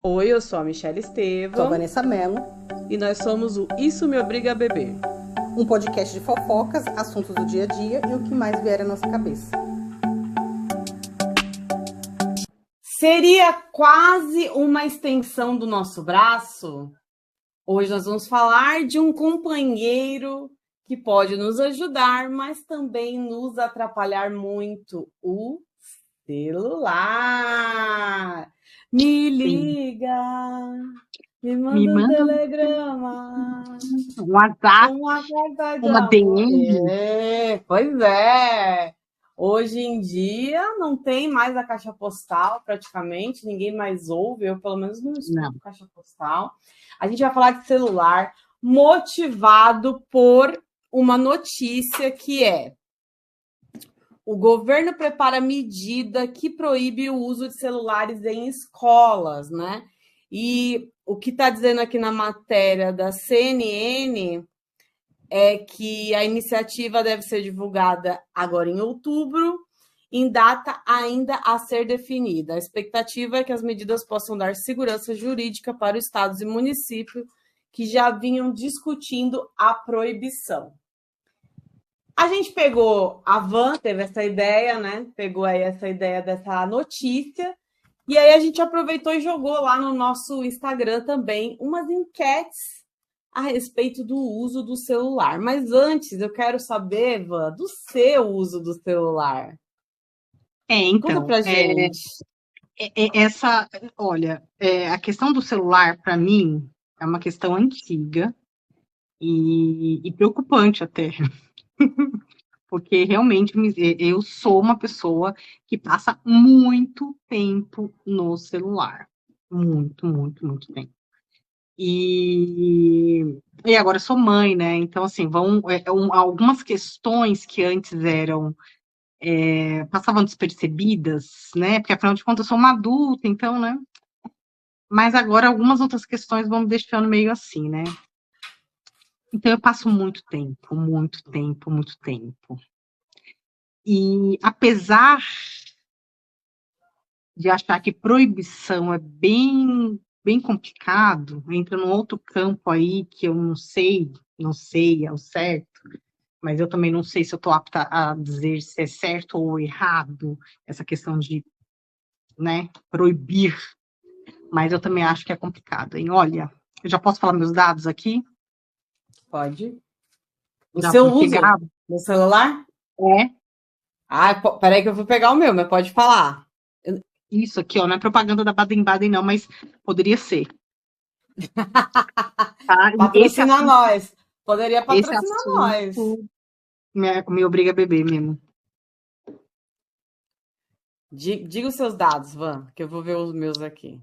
Oi, eu sou a Michelle Sou a Estevam Vanessa Mello, e nós somos o Isso Me Obriga a Beber. um podcast de fofocas, assuntos do dia a dia e o que mais vier à nossa cabeça. Seria quase uma extensão do nosso braço? Hoje nós vamos falar de um companheiro que pode nos ajudar, mas também nos atrapalhar muito, o celular. Me Sim. liga, me Me manda um manda telegrama. um WhatsApp, Uma carta de uma amor. DM. Pois é. Hoje em dia não tem mais a caixa postal, praticamente, ninguém mais ouve, eu pelo menos não Não. escuto caixa postal. A gente vai falar de celular motivado por uma notícia que é: o governo prepara medida que proíbe o uso de celulares em escolas, né? E o que está dizendo aqui na matéria da CNN é que a iniciativa deve ser divulgada agora em outubro, em data ainda a ser definida. A expectativa é que as medidas possam dar segurança jurídica para os estados e municípios que já vinham discutindo a proibição. A gente pegou, a Van teve essa ideia, né? Pegou aí essa ideia dessa notícia, e aí a gente aproveitou e jogou lá no nosso Instagram também umas enquetes a respeito do uso do celular. Mas antes, eu quero saber, Van, do seu uso do celular. Conta Então, pra gente. olha, a questão do celular, para mim, é uma questão antiga e preocupante até, porque realmente eu sou uma pessoa que passa muito tempo no celular. Muito, muito, muito tempo. E agora eu sou mãe, né? Então, assim, algumas questões que antes passavam despercebidas, né? Porque afinal de contas eu sou uma adulta, então, né? Mas agora algumas outras questões vão me deixando meio assim, né? Então eu passo muito tempo, muito tempo, muito tempo. E apesar de achar que proibição é bem complicado, entra num outro campo aí que eu não sei ao certo, mas eu também não sei se eu estou apta a dizer se é certo ou errado essa questão de, né, proibir, mas eu também acho que é complicado, hein? Olha, eu já posso falar meus dados aqui? Pode. O Já seu fui uso pegado? no celular? É, Ah, peraí que eu vou pegar o meu, mas pode falar. isso aqui, ó, não é propaganda da Baden-Baden, não, mas poderia ser, tá? E Patrocina nós. Poderia esse patrocinar nós. assunto me obriga a beber mesmo. Diga os seus dados, Van, que eu vou ver os meus aqui.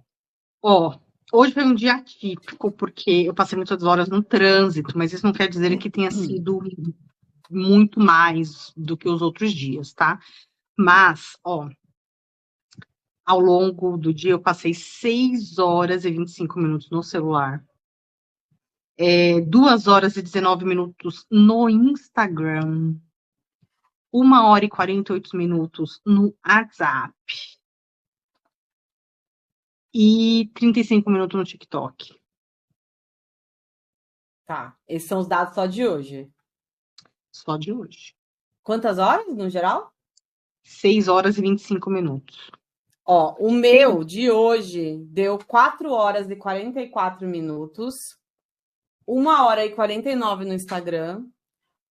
Ó, hoje foi um dia atípico, porque eu passei muitas horas no trânsito, mas isso não quer dizer que tenha sido muito mais do que os outros dias, tá? Mas, ó, ao longo do dia eu passei 6 horas e 25 minutos no celular, 2 horas e 19 minutos no Instagram, 1 hora e 48 minutos no WhatsApp e 35 minutos no TikTok. Tá. Esses são os dados só de hoje. Só de hoje. Quantas horas no geral? 6 horas e 25 minutos. Ó, o meu de hoje deu 4 horas e 44 minutos, 1 hora e 49 no Instagram,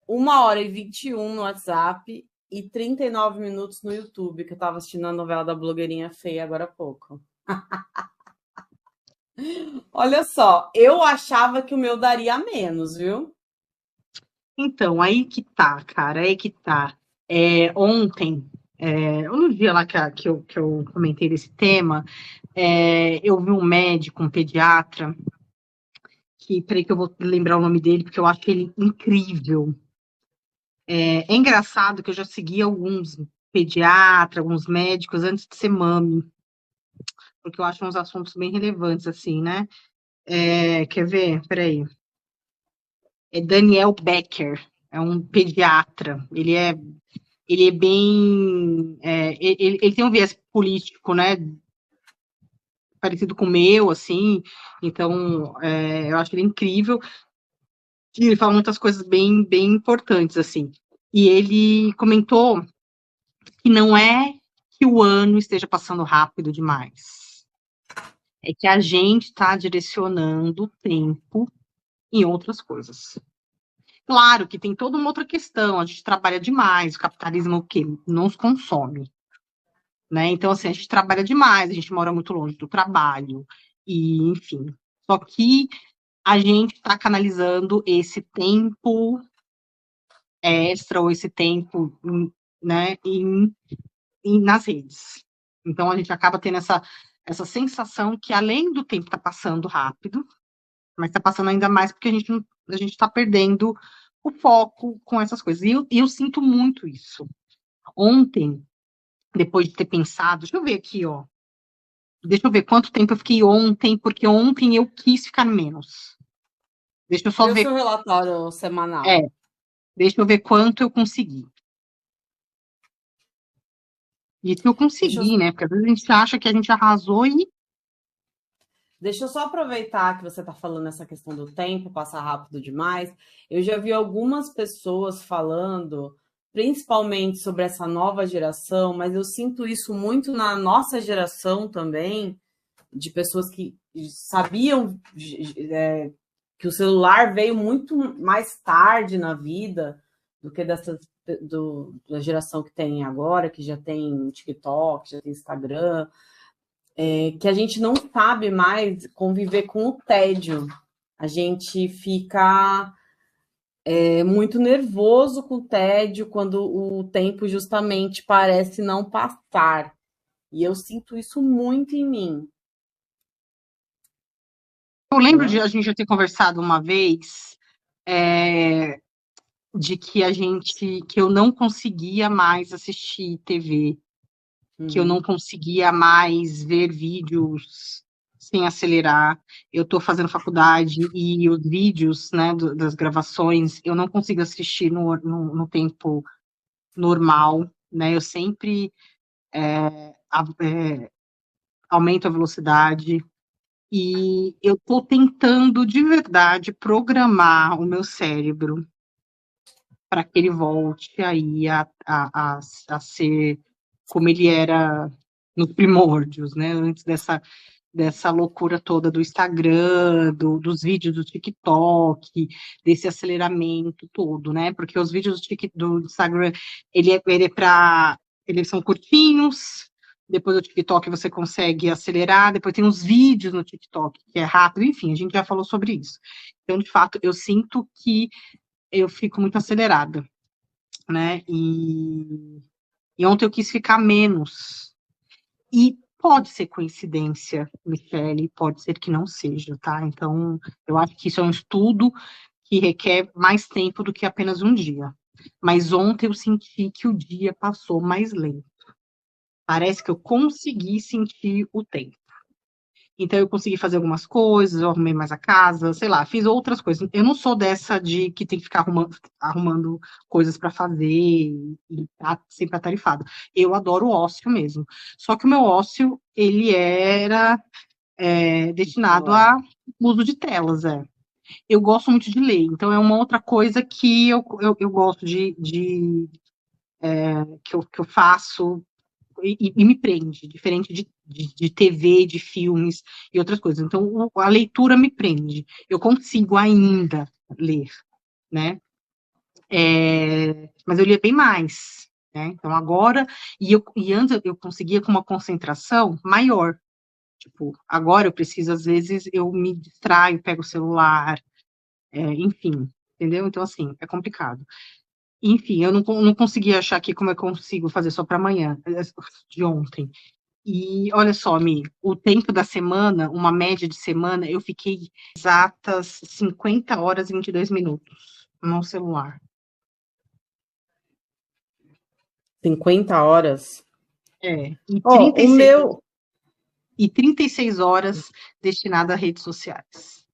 1 hora e 21 no WhatsApp e 39 minutos no YouTube, que eu tava assistindo a novela da blogueirinha feia agora há pouco. Olha só, eu achava que o meu daria menos, viu? Então, aí que tá, cara, aí que tá. Ontem, no dia lá que eu comentei desse tema, eu vi um médico, um pediatra, que, peraí que eu vou lembrar o nome dele, porque eu acho ele incrível. É engraçado que eu já segui alguns pediatras, alguns médicos antes de ser mami, porque eu acho uns assuntos bem relevantes, assim, né? Quer ver? Peraí. É Daniel Becker, é um pediatra. Ele é bem. Ele tem um viés político, né? parecido com o meu, assim, então eu acho ele incrível, e ele fala muitas coisas bem, bem importantes, assim. E ele comentou que não é que o ano esteja passando rápido demais, é que a gente está direcionando o tempo em outras coisas. Claro que tem toda uma outra questão, a gente trabalha demais, o capitalismo o quê? Nos consome, né? Então, assim, a gente trabalha demais, a gente mora muito longe do trabalho, e enfim. Só que a gente está canalizando esse tempo extra ou esse tempo, né, nas redes. Então, a gente acaba tendo essa sensação que, além do tempo estar passando rápido, mas está passando ainda mais porque a gente está perdendo o foco com essas coisas. E eu sinto muito isso. Ontem, depois de ter pensado, deixa eu ver aqui, ó. Deixa eu ver quanto tempo eu fiquei ontem, porque ontem eu quis ficar menos. Deixa eu só Dê o ver. seu relatório semanal. Deixa eu ver quanto eu consegui. Isso eu Deixa eu, consegui, né? Porque às vezes a gente acha que a gente arrasou e. deixa eu só aproveitar que você está falando essa questão do tempo, passar rápido demais. Eu já vi algumas pessoas falando, principalmente sobre essa nova geração, mas eu sinto isso muito na nossa geração também, de pessoas que sabiam que o celular veio muito mais tarde na vida do que da geração que tem agora, que já tem TikTok, já tem Instagram, que a gente não sabe mais conviver com o tédio. A gente fica muito nervoso com o tédio quando o tempo justamente parece não passar. E eu sinto isso muito em mim. Eu lembro de Né? a gente já ter conversado uma vez de que que eu não conseguia mais assistir TV, que eu não conseguia mais ver vídeos sem acelerar. Eu estou fazendo faculdade e os vídeos, né, das gravações, eu não consigo assistir no tempo normal, né? Eu sempre aumento a velocidade. E eu estou tentando de verdade programar o meu cérebro para que ele volte aí a ser como ele era nos primórdios, né? Antes dessa loucura toda do Instagram, dos vídeos do TikTok, desse aceleramento todo, né? Porque os vídeos do Instagram, eles são curtinhos, depois do TikTok você consegue acelerar, depois tem os vídeos no TikTok, que é rápido, enfim, a gente já falou sobre isso. Então, de fato, eu sinto que eu fico muito acelerada, né? E ontem eu quis ficar menos. E pode ser coincidência, Michele, pode ser que não seja, tá? Então, eu acho que isso é um estudo que requer mais tempo do que apenas um dia. Mas ontem eu senti que o dia passou mais lento. Parece que eu consegui sentir o tempo. Então, eu consegui fazer algumas coisas, eu arrumei mais a casa, sei lá, fiz outras coisas. Eu não sou dessa de que tem que ficar arrumando coisas para fazer e tá sempre atarefada. Eu adoro o ócio mesmo. Só que o meu ócio, ele era destinado a uso de telas, Eu gosto muito de ler, então é uma outra coisa que eu gosto que eu faço e me prende, diferente de TV, de filmes e outras coisas. Então, a leitura me prende. Eu consigo ainda ler, né? Mas eu lia bem mais, né? Então, agora... E antes eu conseguia com uma concentração maior. Tipo, agora eu preciso, às vezes, eu me distraio, pego o celular, enfim, entendeu? Então, assim, é complicado. Enfim, eu não consegui achar aqui como eu consigo fazer só para amanhã, de ontem. E olha só, Mi, o tempo da semana, uma média de semana, eu fiquei exatas 50 horas e 22 minutos no celular. 50 horas? E O meu... 36 horas destinadas a redes sociais.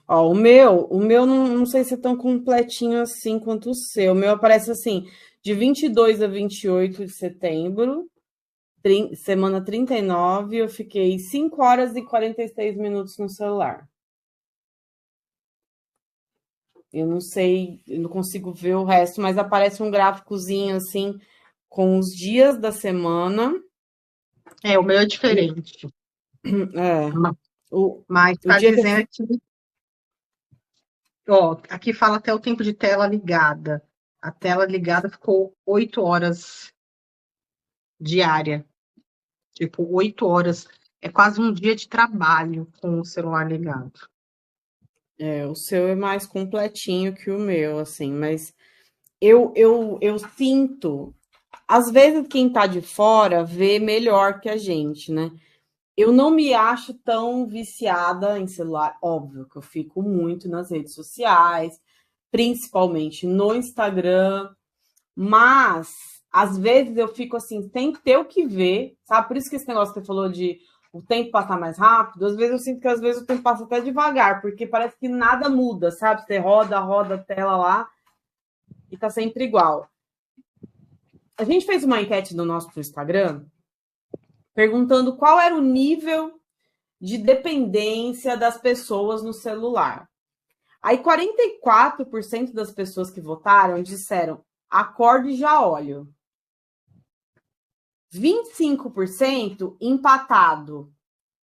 O meu não sei se é tão completinho assim quanto o seu. O meu aparece assim, de 22 a 28 de setembro, semana 39, eu fiquei 5 horas e 46 minutos no celular. Eu não sei, eu não consigo ver o resto, mas aparece um gráficozinho assim com os dias da semana. O meu é diferente. Mas O tá dia dizendo aqui, ó, aqui fala até o tempo de tela ligada. A tela ligada ficou 8 horas diária. Tipo, 8 horas. É quase um dia de trabalho com o celular ligado. O seu é mais completinho que o meu, assim, mas eu sinto, às vezes quem tá de fora vê melhor que a gente, né? Eu não me acho tão viciada em celular, óbvio que eu fico muito nas redes sociais, principalmente no Instagram, mas às vezes eu fico assim, sem ter o que ver, sabe? Por isso que esse negócio que você falou de o tempo passar mais rápido, às vezes eu sinto que às vezes o tempo passa até devagar, porque parece que nada muda, sabe? Você roda a tela lá e tá sempre igual. A gente fez uma enquete no nosso Instagram perguntando qual era o nível de dependência das pessoas no celular. Aí 44% das pessoas que votaram disseram acordo e já olho. 25% empatado.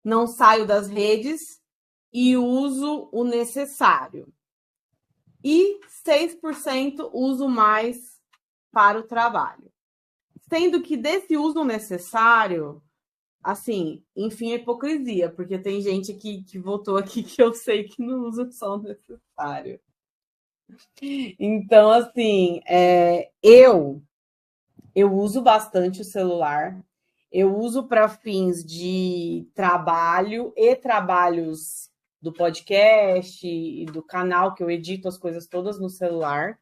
Não saio das redes e uso o necessário. E 6% uso mais para o trabalho. Sendo que desse uso necessário, assim, enfim, a hipocrisia, porque tem gente que votou aqui que eu sei que não usa só o necessário. Então, assim, eu uso bastante o celular. Eu uso para fins de trabalho e trabalhos do podcast e do canal, que eu edito as coisas todas no celular.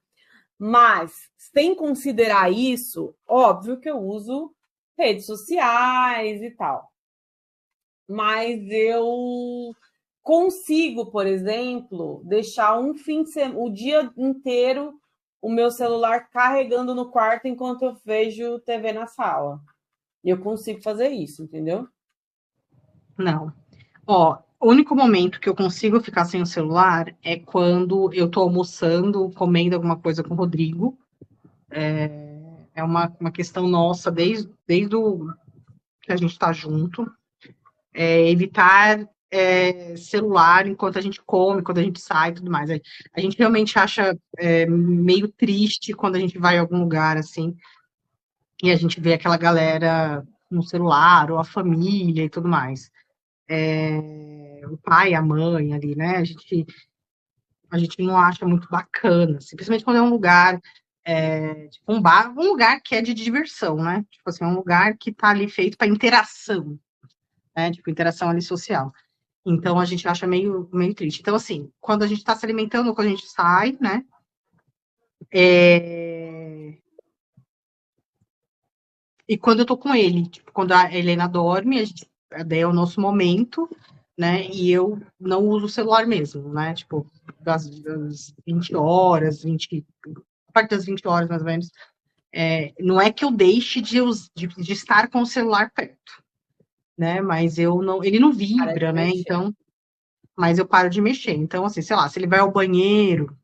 Mas, sem considerar isso, óbvio que eu uso redes sociais e tal. Mas eu consigo, por exemplo, deixar um fim de semana, o dia inteiro, o meu celular carregando no quarto enquanto eu vejo TV na sala. Eu consigo fazer isso, entendeu? Não. Ó, o único momento que eu consigo ficar sem o celular é quando eu tô almoçando, comendo alguma coisa com o Rodrigo. É uma questão nossa desde o que a gente tá junto. Evitar celular enquanto a gente come, quando a gente sai e tudo mais. A gente realmente acha meio triste quando a gente vai em algum lugar, assim, e a gente vê aquela galera no celular, ou a família e tudo mais. O pai, a mãe ali, né? A gente não acha muito bacana, assim, principalmente quando é um lugar, tipo um bar, um lugar que é de diversão, né? Tipo assim, é um lugar que tá ali feito para interação, né? Tipo, interação ali social. Então a gente acha meio triste. Então, assim, quando a gente está se alimentando, quando a gente sai, né? E quando eu tô com ele, tipo, quando a Helena dorme, daí é o nosso momento, né? E eu não uso o celular mesmo, né? Tipo, das 20 horas, a partir das 20 horas, mais ou menos. Não é que eu deixe de estar com o celular perto, né? Mas ele não vibra, né? Então, mas eu paro de mexer. Então, assim, sei lá, se ele vai ao banheiro,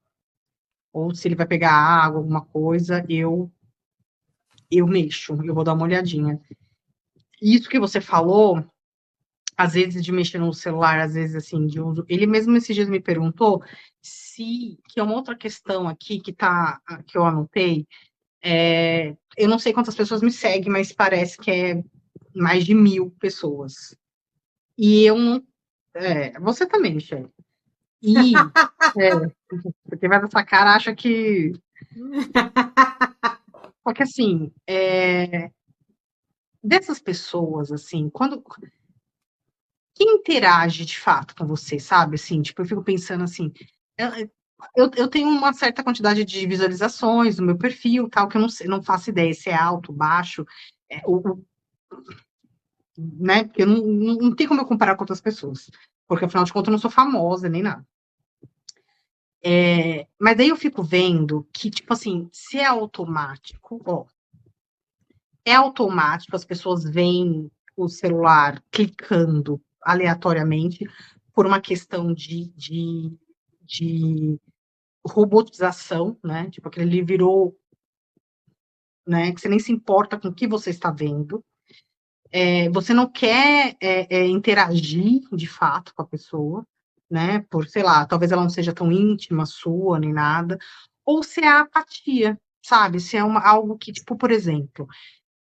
ou se ele vai pegar água, alguma coisa, eu mexo, eu vou dar uma olhadinha. Isso que você falou, às vezes de mexer no celular, às vezes assim, de uso. Ele mesmo esses dias me perguntou que é uma outra questão aqui que eu anotei. Eu não sei quantas pessoas me seguem, mas parece que é mais de 1.000 pessoas. E eu não. Você também, Michelle. Porque vai dessa cara, acha que. Só que assim, dessas pessoas, assim, quem interage de fato com você, sabe? Assim, tipo, eu fico pensando assim, eu tenho uma certa quantidade de visualizações no meu perfil, tal, que eu não sei, não faço ideia se é alto, baixo, né? Porque eu não tem como eu comparar com outras pessoas, porque afinal de contas eu não sou famosa nem nada. Mas daí eu fico vendo que, tipo assim, se é automático, ó, é automático, as pessoas veem o celular clicando aleatoriamente por uma questão de robotização, né? Tipo, aquele ali virou, né? Que você nem se importa com o que você está vendo. Você não quer interagir de fato com a pessoa, né? Por, sei lá, talvez ela não seja tão íntima sua, nem nada. Ou se é a apatia, sabe? Se é algo que, tipo, por exemplo,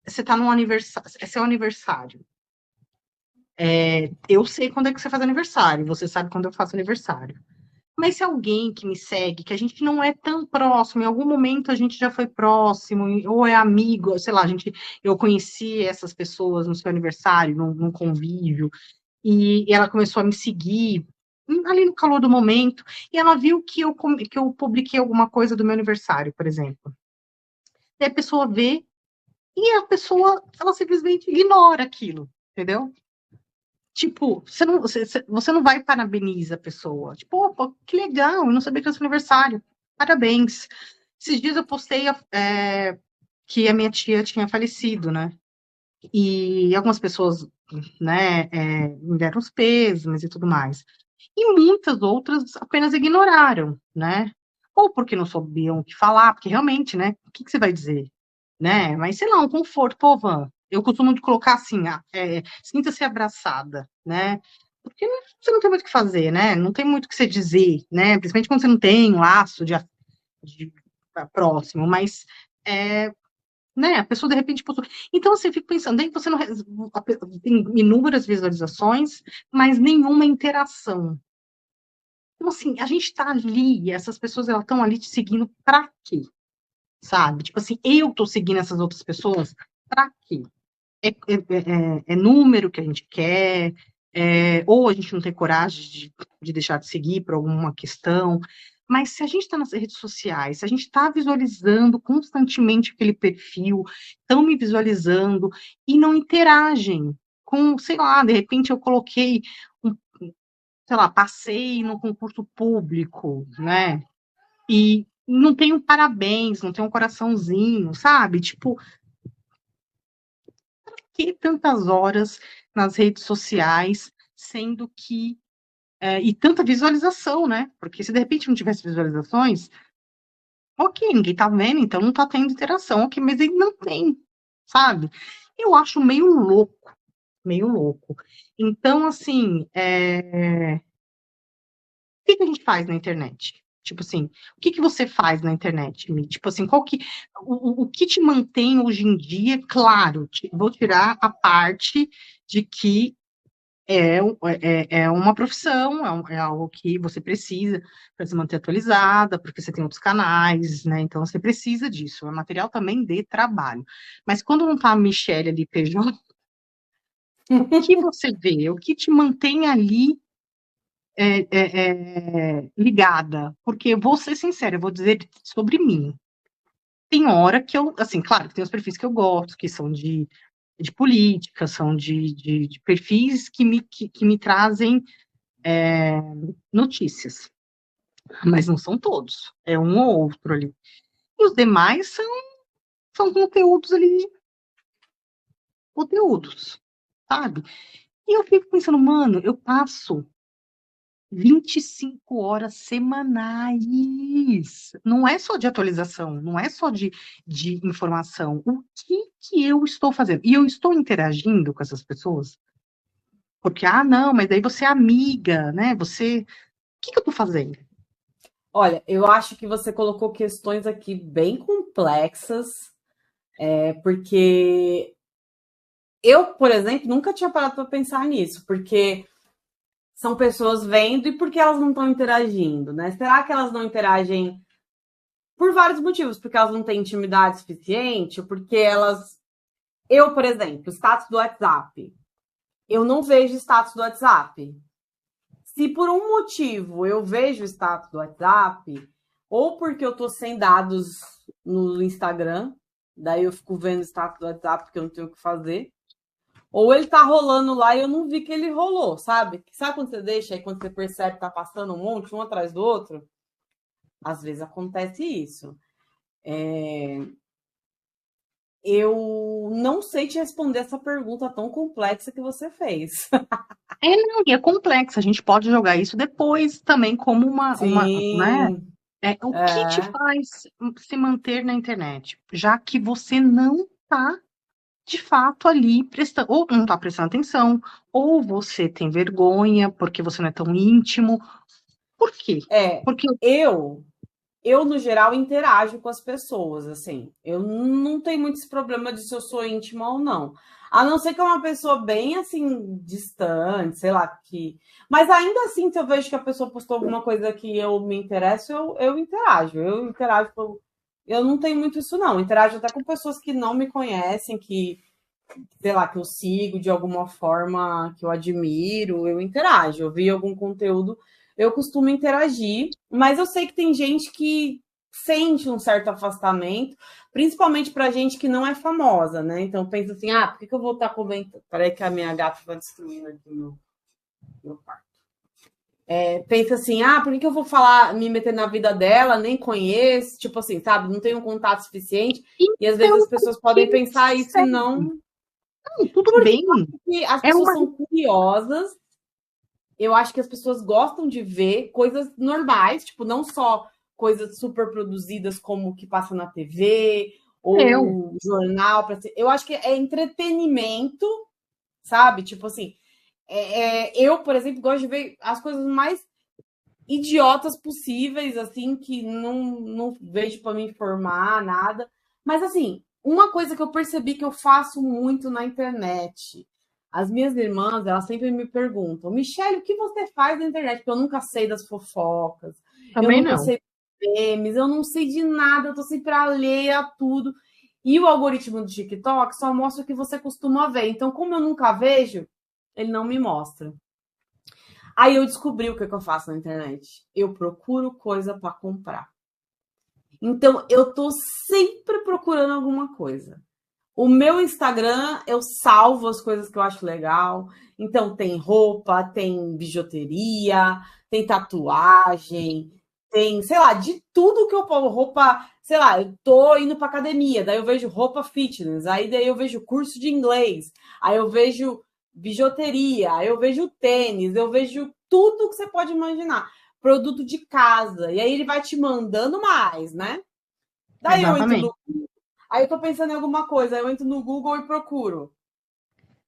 você está num aniversário, é seu aniversário. Eu sei quando é que você faz aniversário, você sabe quando eu faço aniversário. Mas se alguém que me segue, que a gente não é tão próximo, em algum momento a gente já foi próximo, ou é amigo, sei lá, eu conheci essas pessoas no seu aniversário, num convívio, e ela começou a me seguir ali no calor do momento, e ela viu que eu publiquei alguma coisa do meu aniversário, por exemplo. E a pessoa vê, e a pessoa, ela simplesmente ignora aquilo, entendeu? Tipo, você não vai e parabeniza a pessoa. Tipo, opa, que legal, eu não sabia que era seu aniversário. Parabéns. Esses dias eu postei que a minha tia tinha falecido, né? E algumas pessoas, né, me deram os pêsames e tudo mais. E muitas outras apenas ignoraram, né? Ou porque não sabiam o que falar, porque realmente, né? O que você vai dizer? Né? Mas sei lá, um conforto, pô, Van, eu costumo de colocar assim, sinta-se abraçada, né? Porque você não tem muito o que fazer, né? Não tem muito o que você dizer, né? Principalmente quando você não tem um laço de próximo, mas né? A pessoa de repente postou. Então, assim, eu fico pensando, daí você não tem inúmeras visualizações, mas nenhuma interação. Então, assim, a gente tá ali, essas pessoas elas estão ali te seguindo pra quê? Sabe? Tipo assim, eu tô seguindo essas outras pessoas pra quê? É número que a gente quer, ou a gente não tem coragem de deixar de seguir por alguma questão. Mas se a gente está nas redes sociais, se a gente está visualizando constantemente aquele perfil, estão me visualizando e não interagem com, sei lá, de repente eu coloquei, um, sei lá, passei no concurso público, né? E não tem um parabéns, não tem um coraçãozinho, sabe? Tipo, que tantas horas nas redes sociais, sendo que. E tanta visualização, né? Porque se de repente não tivesse visualizações, ok, ninguém tá vendo, então não tá tendo interação, ok, mas ele não tem, sabe? Eu acho meio louco, meio louco. Então, assim, o que que a gente faz na internet? Tipo assim, o que que você faz na internet, Mi? Tipo assim, o que te mantém hoje em dia? Claro, vou tirar a parte de que é uma profissão, é algo que você precisa para se manter atualizada, porque você tem outros canais, né? Então você precisa disso. É material também de trabalho. Mas quando não tá a Michelle ali, PJ, o que você vê? O que te mantém ali ligada? Porque eu vou ser sincera, eu vou dizer sobre mim. Tem hora que eu, assim, claro, que tem os perfis que eu gosto, que são de política, são de perfis que me trazem notícias, mas não são todos, é um ou outro ali. E os demais são conteúdos ali, conteúdos, sabe? E eu fico pensando, mano, eu passo 25 horas semanais. Não é só de atualização, não é só de informação. O que eu estou fazendo? E eu estou interagindo com essas pessoas? Porque, não, mas daí você é amiga, né? O que eu estou fazendo? Olha, eu acho que você colocou questões aqui bem complexas, porque eu, por exemplo, nunca tinha parado para pensar nisso, porque são pessoas vendo e por que elas não estão interagindo, né? Será que elas não interagem por vários motivos? Porque elas não têm intimidade suficiente, ou porque elas. Eu, por exemplo, status do WhatsApp. Eu não vejo status do WhatsApp. Se por um motivo eu vejo o status do WhatsApp, ou porque eu tô sem dados no Instagram, daí eu fico vendo o status do WhatsApp porque eu não tenho o que fazer, ou ele tá rolando lá e eu não vi que ele rolou, sabe? Sabe quando você deixa e quando você percebe que tá passando um monte, um atrás do outro? Às vezes acontece isso. Eu não sei te responder essa pergunta tão complexa que você fez. Não, e é complexo. A gente pode jogar isso depois também como né? Sim, O que te é, faz se manter na internet? Já que você não está, de fato, ali prestando, ou não está prestando atenção, ou você tem vergonha porque você não é tão íntimo. Por quê? é. Porque Eu, eu, no geral, interajo com as pessoas, assim. Eu não tenho muito esse problema de se eu sou íntima ou não. A não ser que é uma pessoa bem, assim, distante, sei lá, que... Mas ainda assim, se eu vejo que a pessoa postou alguma coisa que eu me interesso, eu interajo. Eu interajo com... Eu não tenho muito isso, não. Eu interajo até com pessoas que não me conhecem, que, sei lá, que eu sigo de alguma forma, que eu admiro, eu interajo. Eu vi algum conteúdo, eu costumo interagir, mas eu sei que tem gente que sente um certo afastamento, principalmente para gente que não é famosa, né? Então pensa assim, por que eu vou estar comentando? Peraí que a minha gata está destruindo aqui meu quarto. Pensa assim, por que eu vou falar, me meter na vida dela, nem conheço, tipo assim, sabe? Não tenho um contato suficiente, e às vezes então, as por pessoas que podem pensar isso e segue? não, Não, tudo porque bem. as É pessoas uma. são curiosas. Eu acho que as pessoas gostam de ver coisas normais, tipo, não só coisas super produzidas como o que passa na TV Eu. ou jornal. Eu acho que é entretenimento, sabe? Tipo assim, eu, por exemplo, gosto de ver as coisas mais idiotas possíveis, assim, que não vejo para me informar, nada. Mas, assim, uma coisa que eu percebi que eu faço muito na internet. As minhas irmãs, elas sempre me perguntam, Michelle, o que você faz na internet? Porque eu nunca sei das fofocas, eu Também nunca não. sei dos memes, eu não sei de nada, eu tô sempre alheia a tudo. E o algoritmo do TikTok só mostra o que você costuma ver. Então, como eu nunca vejo, ele não me mostra. Aí eu descobri o que eu faço na internet. Eu procuro coisa para comprar. Então eu tô sempre procurando alguma coisa. O meu Instagram, eu salvo as coisas que eu acho legal. Então tem roupa, tem bijuteria, tem tatuagem, tem, sei lá, de tudo que eu posso, roupa, sei lá, eu tô indo para academia, daí eu vejo roupa fitness, aí daí eu vejo curso de inglês, aí eu vejo bijuteria, aí eu vejo tênis, eu vejo tudo que você pode imaginar, produto de casa. E aí ele vai te mandando mais, né? Daí eu entro Exatamente. no Aí eu tô pensando em alguma coisa, aí eu entro no Google e procuro.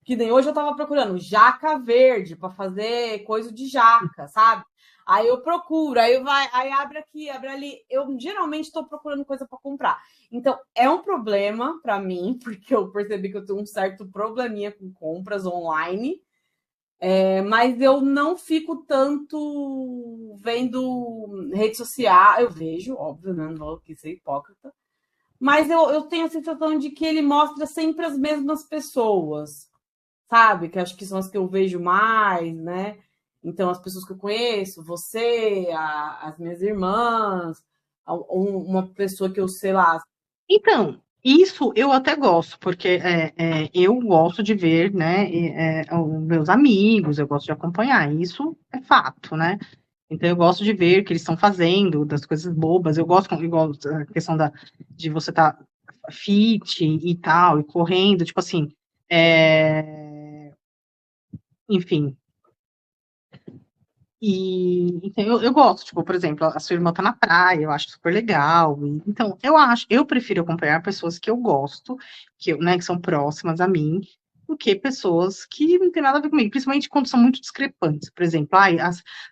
Que nem hoje eu tava procurando jaca verde para fazer coisa de jaca, sabe? Aí eu procuro, aí abre aqui, abre ali. Eu geralmente estou procurando coisa para comprar. Então é um problema para mim, porque eu percebi que eu tenho um certo probleminha com compras online. Mas eu não fico tanto vendo rede social. Eu vejo, óbvio, né? Não vou que ser hipócrita. Mas eu tenho a sensação de que ele mostra sempre as mesmas pessoas, sabe? Que acho que são as que eu vejo mais, né? Então, as pessoas que eu conheço, você, as minhas irmãs, uma pessoa que eu sei lá. Então, isso eu até gosto, porque eu gosto de ver, né, os meus amigos, eu gosto de acompanhar, isso é fato, né? Então eu gosto de ver o que eles estão fazendo, das coisas bobas, eu gosto, igual a questão de você estar fit e tal, e correndo, tipo assim, enfim. E então eu gosto, tipo, por exemplo, a sua irmã tá na praia, eu acho super legal. Então, eu prefiro acompanhar pessoas que eu gosto, né, que são próximas a mim, do que pessoas que não tem nada a ver comigo, principalmente quando são muito discrepantes. Por exemplo,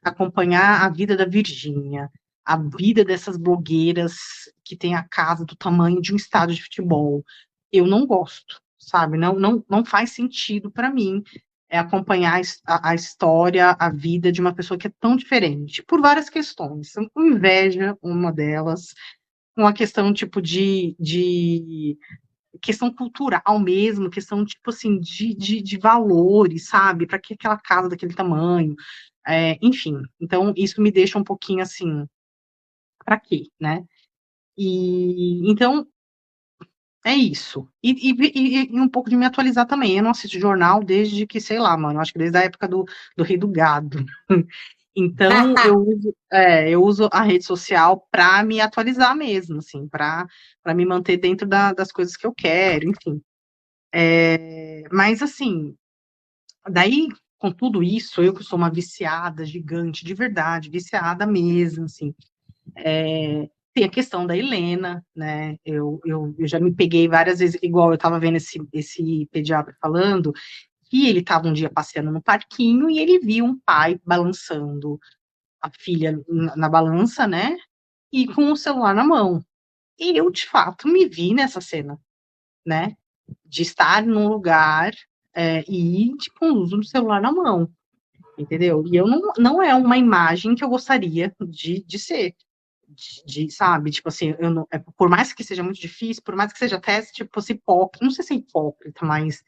acompanhar a vida da Virgínia, a vida dessas blogueiras que tem a casa do tamanho de um estádio de futebol. Eu não gosto, sabe? Não faz sentido para mim acompanhar a história, a vida de uma pessoa que é tão diferente, por várias questões. Com inveja, uma delas, uma questão tipo de questão cultural mesmo, questão tipo assim de valores, sabe? Para que aquela casa daquele tamanho? Enfim, então isso me deixa um pouquinho assim, para quê, né? E então é isso. E um pouco de me atualizar também. Eu não assisto jornal desde que, sei lá, mano, acho que desde a época do Rei do Gado. Então, eu uso a rede social para me atualizar mesmo, assim, para me manter dentro das coisas que eu quero, enfim. Mas, assim, daí, com tudo isso, eu que sou uma viciada gigante, de verdade, viciada mesmo, assim, tem a questão da Helena, né? Eu já me peguei várias vezes, igual eu estava vendo esse pediatra falando, que ele estava um dia passeando no parquinho e ele viu um pai balançando a filha na balança, né? E com o celular na mão. E eu, de fato, me vi nessa cena, né? De estar num lugar e, tipo, um uso do celular na mão, entendeu? E eu não é uma imagem que eu gostaria de ser, sabe? Tipo assim, eu não, por mais que seja muito difícil, por mais que seja até, tipo, se hipócrita, não sei se é hipócrita, mas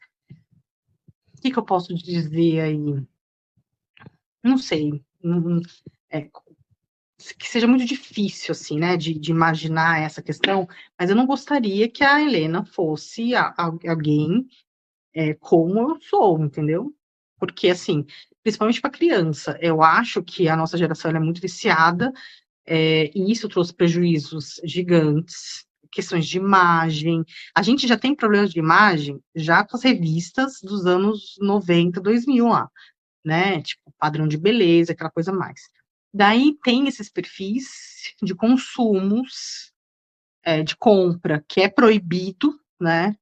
o que eu posso dizer aí? Não sei. É, que seja muito difícil, assim, né, de imaginar essa questão, mas eu não gostaria que a Helena fosse alguém como eu sou, entendeu? Porque, assim, principalmente para criança, eu acho que a nossa geração ela é muito viciada, e isso trouxe prejuízos gigantes, questões de imagem. A gente já tem problemas de imagem já com as revistas dos anos 90, 2000 lá, né? Tipo, padrão de beleza, aquela coisa mais. Daí tem esses perfis de consumos, de compra, que é proibido, né?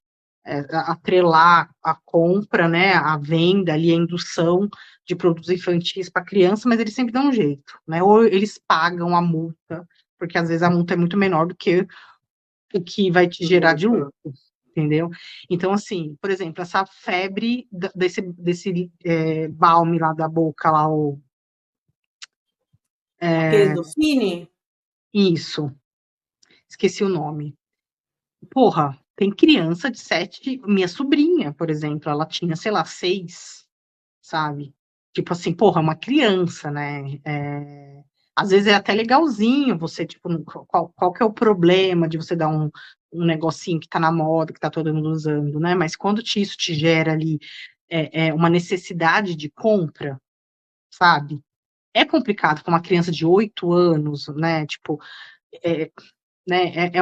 Atrelar a compra, né? A venda ali, a indução de produtos infantis para criança, mas eles sempre dão um jeito, né? Ou eles pagam a multa, porque às vezes a multa é muito menor do que o que vai te gerar de lucro, entendeu? Então, assim, por exemplo, essa febre desse balme lá da boca, lá, Aquele do Fini? isso, esqueci o nome. Porra, tem criança de 7, minha sobrinha, por exemplo, ela tinha, sei lá, 6, sabe? Tipo assim, porra, uma criança, né? Às vezes é até legalzinho você, tipo, qual que é o problema de você dar um negocinho que tá na moda, que tá todo mundo usando, né? Mas quando isso te gera ali uma necessidade de compra, sabe? É complicado para uma criança de 8 anos, né? Tipo, é, né?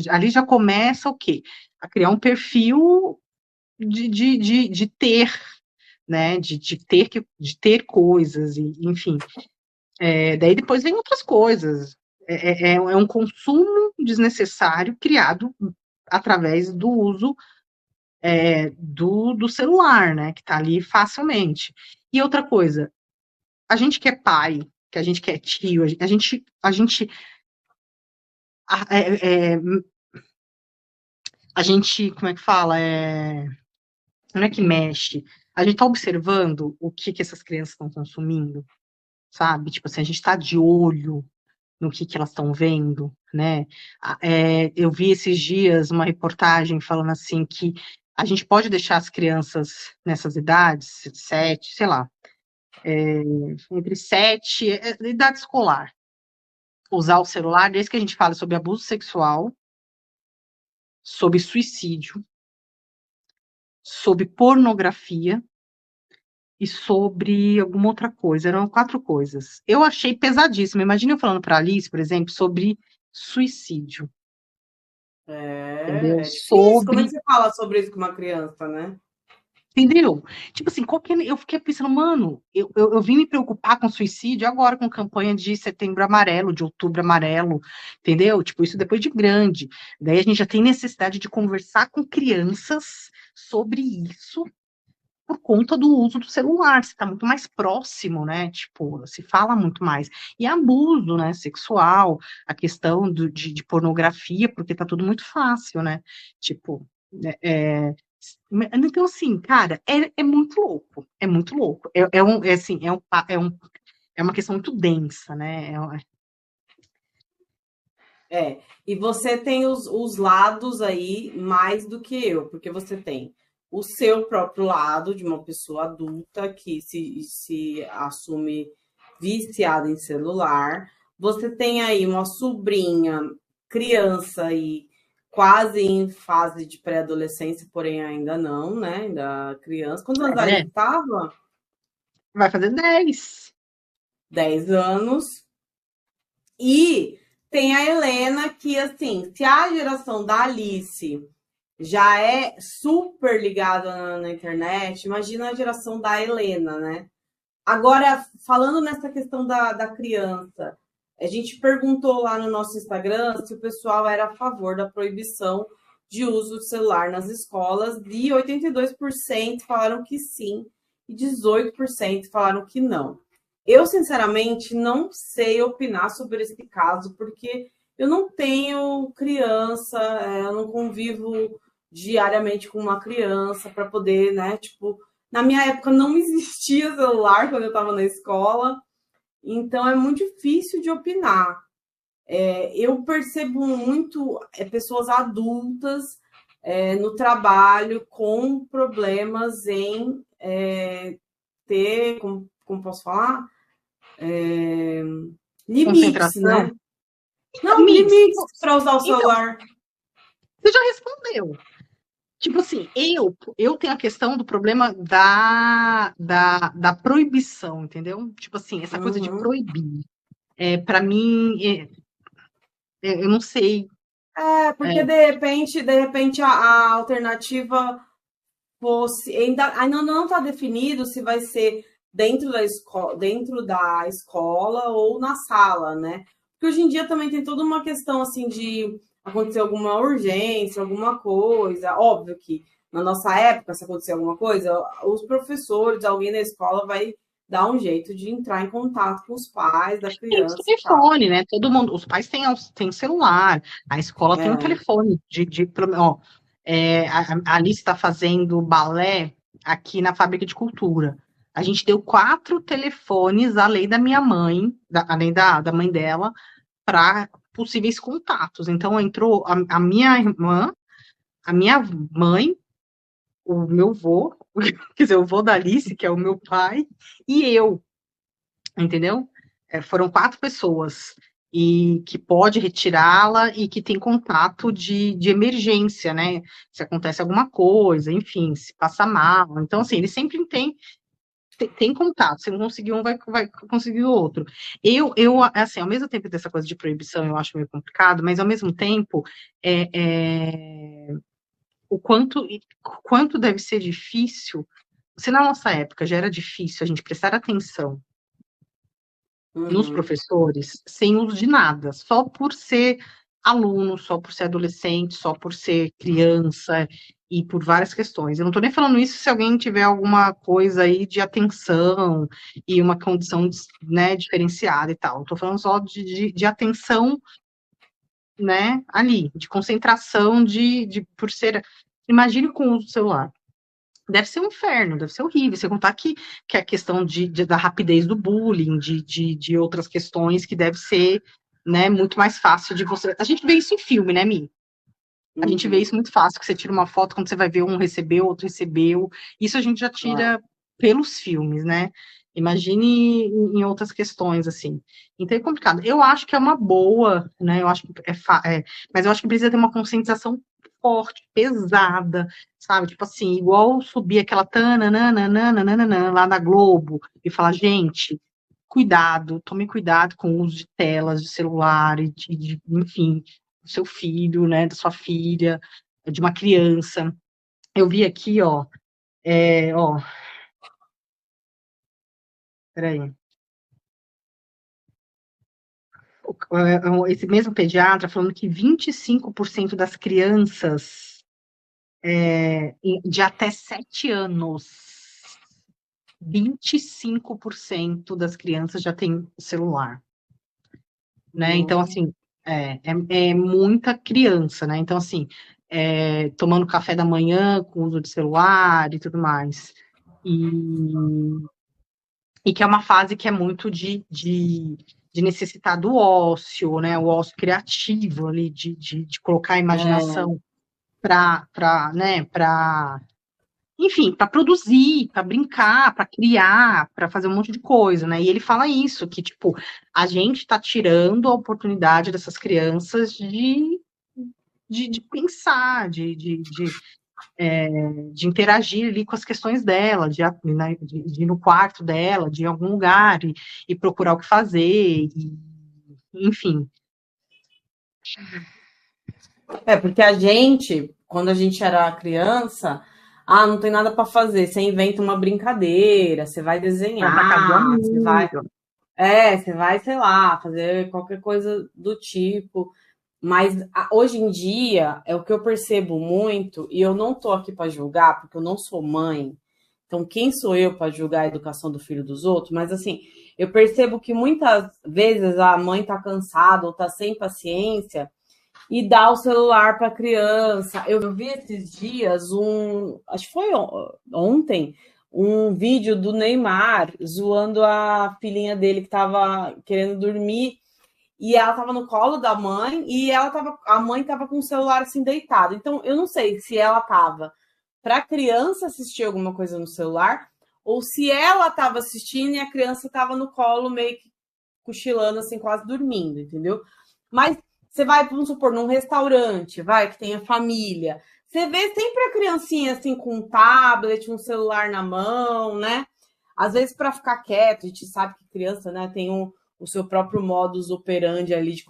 Ali já começa o quê? A criar um perfil de ter, né? De ter coisas, e, enfim. Daí depois vem outras coisas. É um consumo desnecessário criado através do uso do celular, né? Que está ali facilmente. E outra coisa, a gente que é pai, que a gente que é tio, a gente, como é que fala? Não é que mexe. A gente está observando o que essas crianças estão consumindo, sabe? Tipo assim, a gente está de olho no que elas estão vendo, né? Eu vi esses dias uma reportagem falando assim que a gente pode deixar as crianças nessas idades, 7, sei lá, entre 7, idade escolar, usar o celular, desde que a gente fala sobre abuso sexual, sobre suicídio, sobre pornografia e sobre alguma outra coisa. Eram 4 coisas. Eu achei pesadíssimo. Imagina eu falando para a Alice, por exemplo, sobre suicídio, entendeu? É difícil. Como é que Sobre, você fala sobre isso com uma criança, né? entendeu? Tipo assim, eu fiquei pensando, mano, eu vim me preocupar com suicídio agora com campanha de Setembro Amarelo, de Outubro Amarelo, entendeu? Tipo, isso depois de grande. Daí a gente já tem necessidade de conversar com crianças sobre isso por conta do uso do celular, você está muito mais próximo, né? Tipo, se fala muito mais. E abuso, né, sexual, a questão de pornografia, porque tá tudo muito fácil, né? Tipo, então, assim, cara, é muito louco, é muito louco. Assim, é uma questão muito densa, né? E você tem os lados aí mais do que eu, porque você tem o seu próprio lado de uma pessoa adulta que se assume viciada em celular. Você tem aí uma sobrinha, criança aí, quase em fase de pré-adolescência, porém ainda não, né? Ainda criança. Quantos anos a É, Alice estava? Vai fazer 10. 10 anos. E tem a Helena, que, assim, se a geração da Alice já é super ligada na internet, imagina a geração da Helena, né? Agora, falando nessa questão da criança, a gente perguntou lá no nosso Instagram se o pessoal era a favor da proibição de uso do celular nas escolas, e 82% falaram que sim, e 18% falaram que não. Eu, sinceramente, não sei opinar sobre esse caso, porque eu não tenho criança, eu não convivo diariamente com uma criança para poder, né, tipo, na minha época não existia celular quando eu estava na escola, então é muito difícil de opinar. Eu percebo muito pessoas adultas no trabalho com problemas em ter, como posso falar? Limites, né? Concentração. Não, limites para usar o Então, celular. você já respondeu. Tipo assim, eu tenho a questão do problema da proibição, entendeu? Tipo assim, essa coisa de Uhum. proibir. Para mim, eu não sei. Porque de repente a alternativa fosse. Ainda não está definido se vai ser dentro da escola ou na sala, né? Porque hoje em dia também tem toda uma questão assim de acontecer alguma urgência, alguma coisa. Óbvio que na nossa época, se acontecer alguma coisa, os professores, alguém da escola vai dar um jeito de entrar em contato com os pais da Tem criança e tal. telefone, né? Todo mundo, os pais têm celular, a escola tem um É. telefone ó, a Alice está fazendo balé aqui na fábrica de cultura. A gente deu 4 telefones, além da minha mãe, além da mãe dela, para possíveis contatos. Então entrou a minha irmã, a minha mãe, o meu vô, quer dizer, o vô da Alice, que é o meu pai, e eu, entendeu? Foram 4 pessoas e que pode retirá-la e que tem contato de emergência, né? Se acontece alguma coisa, enfim, se passa mal. Então, assim, eles sempre tem contato. Se não conseguir um, vai conseguir o outro. Assim, ao mesmo tempo dessa coisa de proibição, eu acho meio complicado, mas ao mesmo tempo, é, é, o quanto deve ser difícil. Se na nossa época já era difícil a gente prestar atenção nos Uhum. professores sem uso de nada, só por ser aluno, só por ser adolescente, só por ser criança e por várias questões. Eu não estou nem falando isso se alguém tiver alguma coisa aí de atenção e uma condição, né, diferenciada e tal. Estou falando só de atenção, né, ali, de concentração por ser. Imagine com o uso do celular. Deve ser um inferno, deve ser horrível. Você contar que a questão da rapidez do bullying, de outras questões que deve ser, né, muito mais fácil de você. A gente vê isso em filme, né, Mi? A gente vê Uhum. isso muito fácil, que você tira uma foto, quando você vai ver um recebeu, outro recebeu. Isso a gente já É. tira pelos filmes, né? Imagine em outras questões, assim. Então é complicado. Eu acho que é uma boa, né? Eu acho que mas eu acho que precisa ter uma conscientização forte, pesada, sabe? Tipo assim, igual subir aquela tananana lá na Globo e falar, gente, cuidado, tome cuidado com o uso de telas, de celular, e enfim, do seu filho, né, da sua filha, de uma criança. Eu vi aqui, ó, peraí, esse mesmo pediatra falando que 25% das crianças de até 7 anos, 25% das crianças já têm celular, né? Então, Uhum. assim, é muita criança, né? Então, assim, tomando café da manhã com uso de celular e tudo mais. E, e que é uma fase que é muito de necessitar do ócio, né? O ócio criativo ali, de colocar a É. imaginação né, enfim, para produzir, para brincar, para criar, para fazer um monte de coisa, né? E ele fala isso, que, tipo, a gente está tirando a oportunidade dessas crianças de pensar, de interagir ali com as questões dela, de ir no quarto dela, de ir em algum lugar e procurar o que fazer, enfim. Porque a gente, quando a gente era criança, não tem nada para fazer. Você inventa uma brincadeira, você vai Vai pra casa do desenhar, amigo. você vai, sei lá, fazer qualquer coisa do tipo. Mas hoje em dia é o que eu percebo muito, e eu não tô aqui para julgar, porque eu não sou mãe. Então, quem sou eu para julgar a educação do filho dos outros? Mas assim, eu percebo que muitas vezes a mãe tá cansada ou tá sem paciência e dá o celular para a criança. Eu vi esses dias acho que foi ontem, um vídeo do Neymar zoando a filhinha dele que estava querendo dormir e ela estava no colo da mãe e a mãe estava com o celular assim deitado. Então eu não sei se ela estava para a criança assistir alguma coisa no celular ou se ela estava assistindo e a criança estava no colo meio que cochilando assim, quase dormindo, entendeu? Mas você vai, vamos supor, num restaurante, vai, que tenha família. Você vê sempre a criancinha assim com um tablet, um celular na mão, né? Às vezes para ficar quieto, a gente sabe que criança, né, tem o seu próprio modus operandi ali de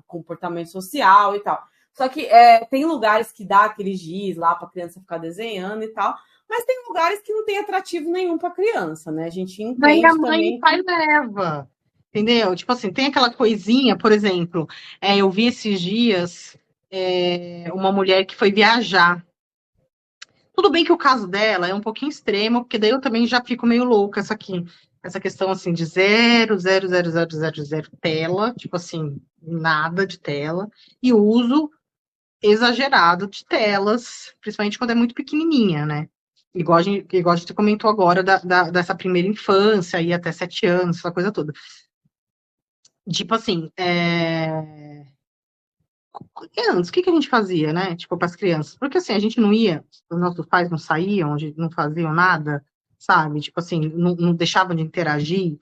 comportamento social e tal. Só que tem lugares que dá aqueles giz lá para a criança ficar desenhando e tal, mas tem lugares que não tem atrativo nenhum para criança, né? A gente Daí a entende mãe e o também pai que leva. Entendeu? Tipo assim, tem aquela coisinha, por exemplo, eu vi esses dias uma mulher que foi viajar. Tudo bem que o caso dela é um pouquinho extremo, porque daí eu também já fico meio louca essa questão assim de 0,00000 tela, tipo assim, nada de tela, e uso exagerado de telas, principalmente quando é muito pequenininha, né? Igual a gente comentou agora dessa primeira infância, aí até 7 anos, essa coisa toda. Tipo assim, antes, o que que a gente fazia, né? Tipo, para as crianças? Porque assim, a gente não ia, os nossos pais não saíam, não faziam nada, sabe? Tipo assim, não deixavam de interagir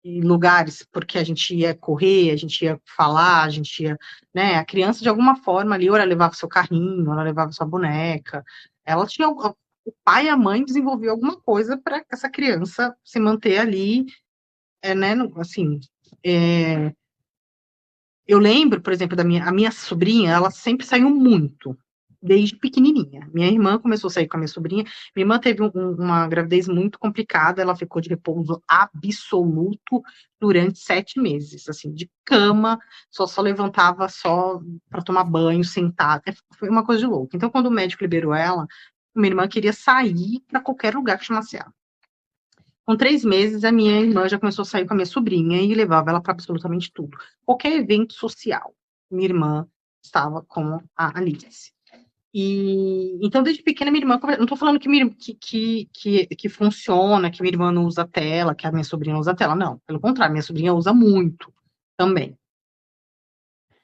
em lugares porque a gente ia correr, a gente ia falar, a gente ia, né? A criança, de alguma forma, ali, ou ela levava seu carrinho, ou ela levava sua boneca, ela tinha. O pai e a mãe desenvolviam alguma coisa para essa criança se manter ali, né? Assim. Eu lembro, por exemplo, a minha sobrinha, ela sempre saiu muito, desde pequenininha. Minha irmã começou a sair com a minha sobrinha. Minha irmã teve uma gravidez muito complicada, ela ficou de repouso absoluto durante 7 meses, assim, de cama, só levantava só para tomar banho, sentada. Foi uma coisa de louco. Então, quando o médico liberou ela, minha irmã queria sair para qualquer lugar que chamasse ela. Com 3 meses, a minha irmã já começou a sair com a minha sobrinha e levava ela para absolutamente tudo. Qualquer evento social, minha irmã estava com a Alice. E então, desde pequena, minha irmã. Não estou falando que funciona, que minha irmã não usa tela, que a minha sobrinha não usa tela. Não, pelo contrário, minha sobrinha usa muito também.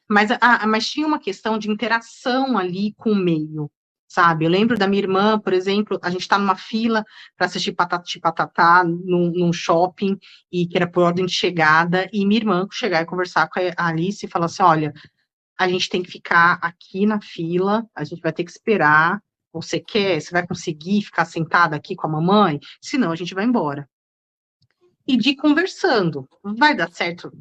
Mas tinha uma questão de interação ali com o meio, sabe? Eu lembro da minha irmã, por exemplo, a gente está numa fila para assistir Patati Patatá num shopping, e que era por ordem de chegada, e minha irmã chegar e conversar com a Alice e falar assim: olha, a gente tem que ficar aqui na fila, a gente vai ter que esperar. Você quer? Você vai conseguir ficar sentada aqui com a mamãe? Senão a gente vai embora. E de conversando, vai dar certo?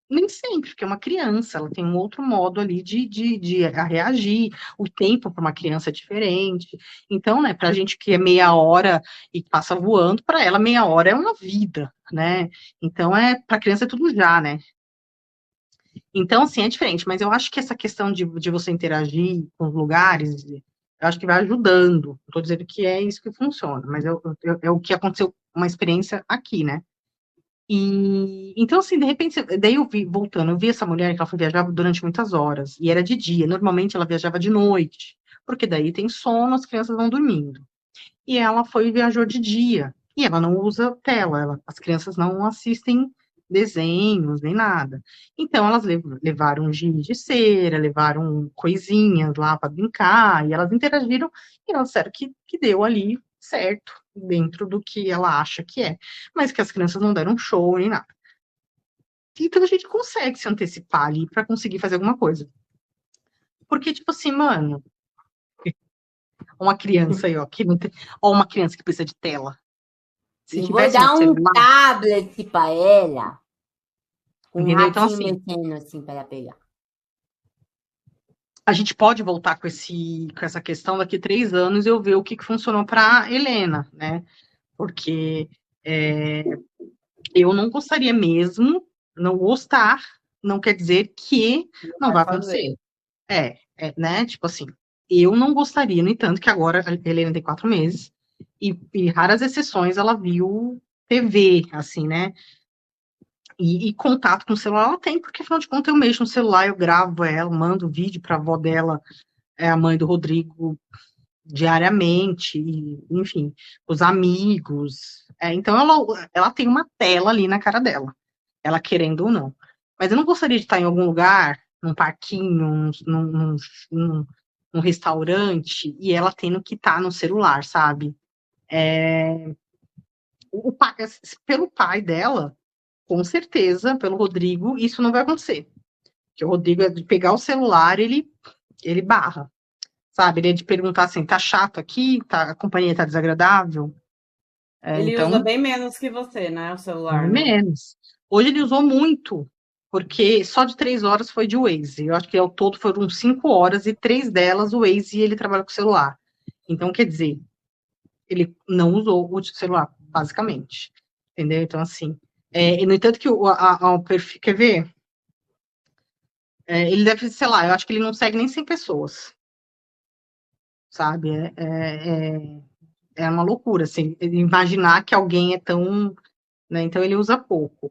Nem sempre, porque é uma criança, ela tem um outro modo ali de reagir, o tempo para uma criança é diferente. Então, né, para a gente que é meia hora e passa voando, para ela meia hora é uma vida, né? Então, para a criança é tudo já, né? Então, assim, é diferente, mas eu acho que essa questão de você interagir com os lugares, eu acho que vai ajudando. Não estou dizendo que é isso que funciona, mas é o que aconteceu, uma experiência aqui, né? E então, assim, de repente, daí voltando, eu vi essa mulher que ela foi viajar durante muitas horas, e era de dia. Normalmente ela viajava de noite, porque daí tem sono, as crianças vão dormindo. E ela foi e viajou de dia. E ela não usa tela, as crianças não assistem desenhos nem nada. Então elas levaram giz de cera, levaram coisinhas lá para brincar, e elas interagiram, e elas disseram que deu ali certo, dentro do que ela acha que é. Mas que as crianças não deram show nem nada. Então a gente consegue se antecipar ali para conseguir fazer alguma coisa. Porque, tipo assim, mano, Uma criança aí, ó, que não tem... Ó, uma criança que precisa de tela. Se E vou tivesse um dar um celular, tablet pra ela, com um entendeu? Então, ratinho assim, mexendo assim pra ela pegar. a gente pode voltar com essa questão daqui 3 anos e eu ver o que funcionou para Helena, né? Porque é, eu não gostaria mesmo, não gostar, não quer dizer que Não não vai vai fazer. acontecer. Né? Tipo assim, eu não gostaria, no entanto, que agora a Helena tem 4 meses e raras exceções ela viu TV, assim, né? E contato com o celular ela tem, porque afinal de contas eu mexo no celular, eu gravo ela, mando vídeo para a avó dela, a mãe do Rodrigo, diariamente, enfim, os amigos. Então ela tem uma tela ali na cara dela, ela querendo ou não. Mas eu não gostaria de estar em algum lugar, num parquinho, num, num restaurante, e ela tendo que estar no celular, sabe? O pai, pelo pai dela, com certeza, pelo Rodrigo, isso não vai acontecer. Porque o Rodrigo, de pegar o celular, ele barra. Sabe? Ele é de perguntar assim, tá chato aqui? A companhia tá desagradável? Ele usa Então, bem menos que você, né? O celular, né? menos. Hoje ele usou muito, porque só de 3 horas foi de Waze. Eu acho que ao todo foram 5 horas e 3 delas o Waze e ele trabalha com o celular. Então, quer dizer, ele não usou o celular, basicamente. Entendeu? Então, assim. E, no entanto, que o perfil. Quer ver? Ele deve, sei lá, eu acho que ele não segue nem 100 pessoas, sabe? É uma loucura, assim, imaginar que alguém é tão, né? Então ele usa pouco.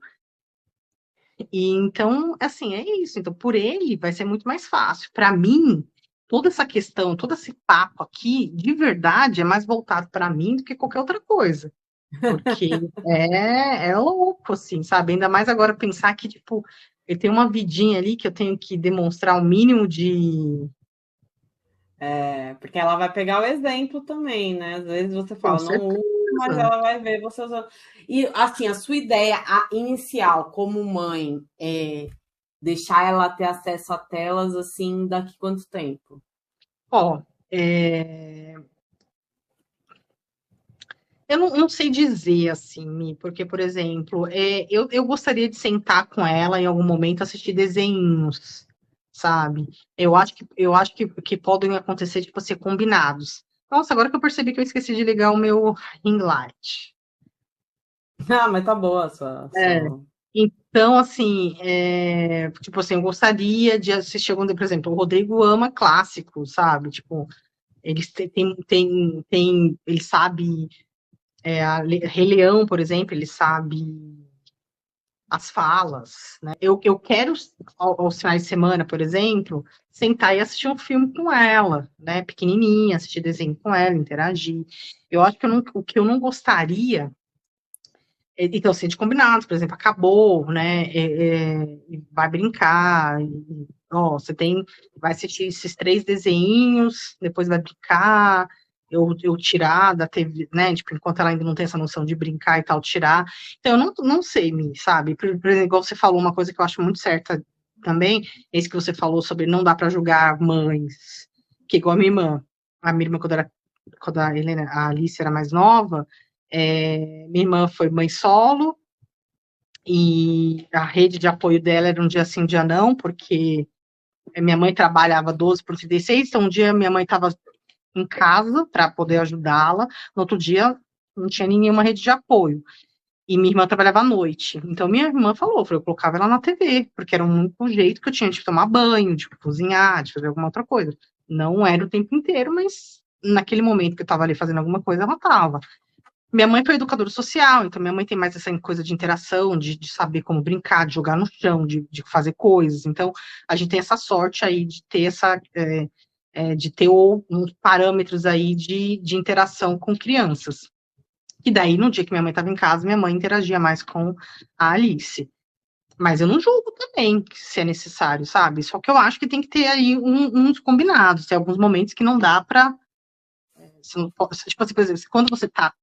E então, assim, é isso. Então, por ele vai ser muito mais fácil. Para mim, toda essa questão, todo esse papo aqui, de verdade, é mais voltado para mim do que qualquer outra coisa. Porque é louco, assim, sabe? Ainda mais agora pensar que, tipo, eu tenho uma vidinha ali que eu tenho que demonstrar o mínimo de. Porque ela vai pegar o exemplo também, né? Às vezes você Com fala, não usa, mas certeza. ela vai ver você usando. E assim, a sua ideia inicial como mãe é deixar ela ter acesso a telas assim daqui quanto tempo? Ó, eu não sei dizer assim, Mi, porque, por exemplo, eu gostaria de sentar com ela em algum momento assistir desenhos, sabe? Eu acho que podem acontecer, tipo, ser combinados. Nossa, agora que eu percebi que eu esqueci de ligar o meu ring light. Ah, mas tá boa a sua, É, sua... então, assim, tipo assim, eu gostaria de assistir algum, por exemplo, o Rodrigo ama clássicos, sabe? Tipo, ele sabe Rei Leão, por exemplo, ele sabe as falas, né? Eu quero, aos finais de semana, por exemplo, sentar e assistir um filme com ela, né? Pequenininha, assistir desenho com ela, interagir. Eu acho que o que eu não gostaria. Então, assim, de combinados, por exemplo, acabou, né? Vai brincar, ó, vai assistir esses 3 desenhos, depois vai brincar, eu tirar da TV, né? Tipo, enquanto ela ainda não tem essa noção de brincar e tal, tirar. Então, eu não sei, sabe? Por exemplo, igual você falou, uma coisa que eu acho muito certa também, é isso que você falou sobre não dá para julgar mães, que igual a minha irmã, quando a Alice era mais nova, minha irmã foi mãe solo e a rede de apoio dela era um dia sim, um dia não, porque minha mãe trabalhava 12 por 36, então um dia minha mãe estava em casa para poder ajudá-la, no outro dia não tinha nenhuma rede de apoio. E minha irmã trabalhava à noite. Então minha irmã eu colocava ela na TV, porque era o único jeito que eu tinha de tomar banho, de cozinhar, de fazer alguma outra coisa. Não era o tempo inteiro, mas naquele momento que eu estava ali fazendo alguma coisa, ela estava. Minha mãe foi educadora social, então minha mãe tem mais essa coisa de interação, de saber como brincar, de jogar no chão, de fazer coisas. Então, a gente tem essa sorte aí de ter de ter uns parâmetros aí de interação com crianças. E daí, no dia que minha mãe estava em casa, minha mãe interagia mais com a Alice. Mas eu não julgo também se é necessário, sabe? Só que eu acho que tem que ter aí uns combinados. Tem alguns momentos que não dá para. Tipo assim, por exemplo, quando você tá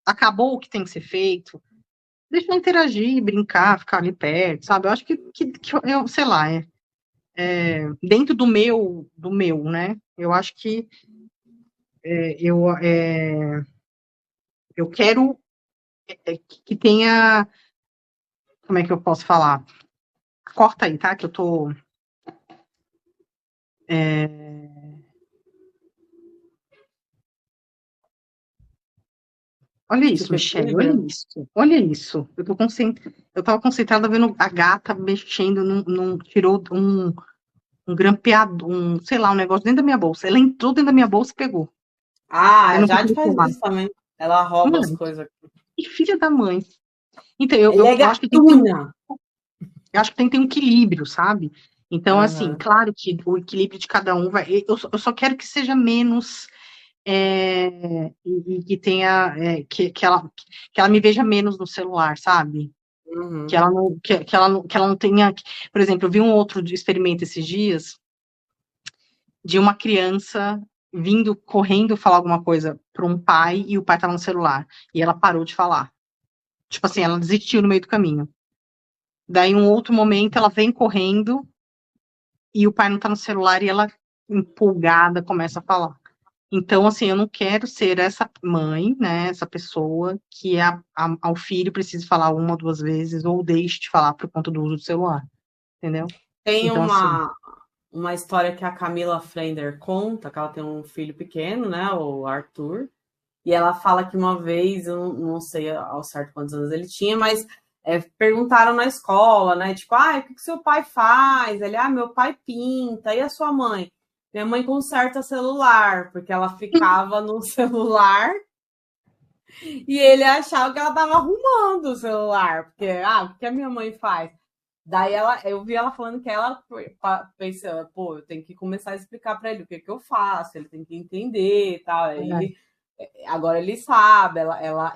acabou o que tem que ser feito, deixa eu interagir, brincar, ficar ali perto, sabe? Eu acho que eu, sei lá, dentro do meu, né? Eu acho que eu quero que tenha. Como é que eu posso falar? Corta aí, tá? Que eu tô. Olha isso, Tipo, Michelle, olha equilíbrio. isso. Olha isso. Eu tava concentrada vendo a gata mexendo tirou um grampeador, sei lá, um negócio dentro da minha bolsa. Ela entrou dentro da minha bolsa e pegou. Ah, Eu a não Jade consegui faz tomar. isso também. Ela rouba as Mano, coisas. que filha da mãe. Então, Ela é eu acho que tem que ter gatuna. eu acho que tem que ter um equilíbrio, sabe? Então, assim, Aham. claro que o equilíbrio de cada um vai. Eu só quero que seja menos. E que tenha. Que ela me veja menos no celular, sabe? Que Uhum. ela não, que ela não tenha. Por exemplo, eu vi um outro experimento esses dias de uma criança vindo correndo falar alguma coisa para um pai e o pai estava no celular. E ela parou de falar. Tipo assim, ela desistiu no meio do caminho. Daí, em um outro momento, ela vem correndo e o pai não tá no celular e ela, empolgada, começa a falar. Então, assim, eu não quero ser essa mãe, né, essa pessoa que ao filho precisa falar uma ou duas vezes ou deixe de falar por conta do uso do celular, entendeu? Tem Então, assim, uma história que a Camila Frender conta, que ela tem um filho pequeno, né, o Arthur, e ela fala que uma vez, eu não sei ao certo quantos anos ele tinha, mas perguntaram na escola, né, tipo, o que seu pai faz? Ele, meu pai pinta, e a sua mãe? Minha mãe conserta celular, porque ela ficava no celular e ele achava que ela estava arrumando o celular, porque, o que a minha mãe faz? Daí eu vi ela falando que ela pensando, pô, eu tenho que começar a explicar para ele o que eu faço, ele tem que entender e tal. Aí agora ele sabe,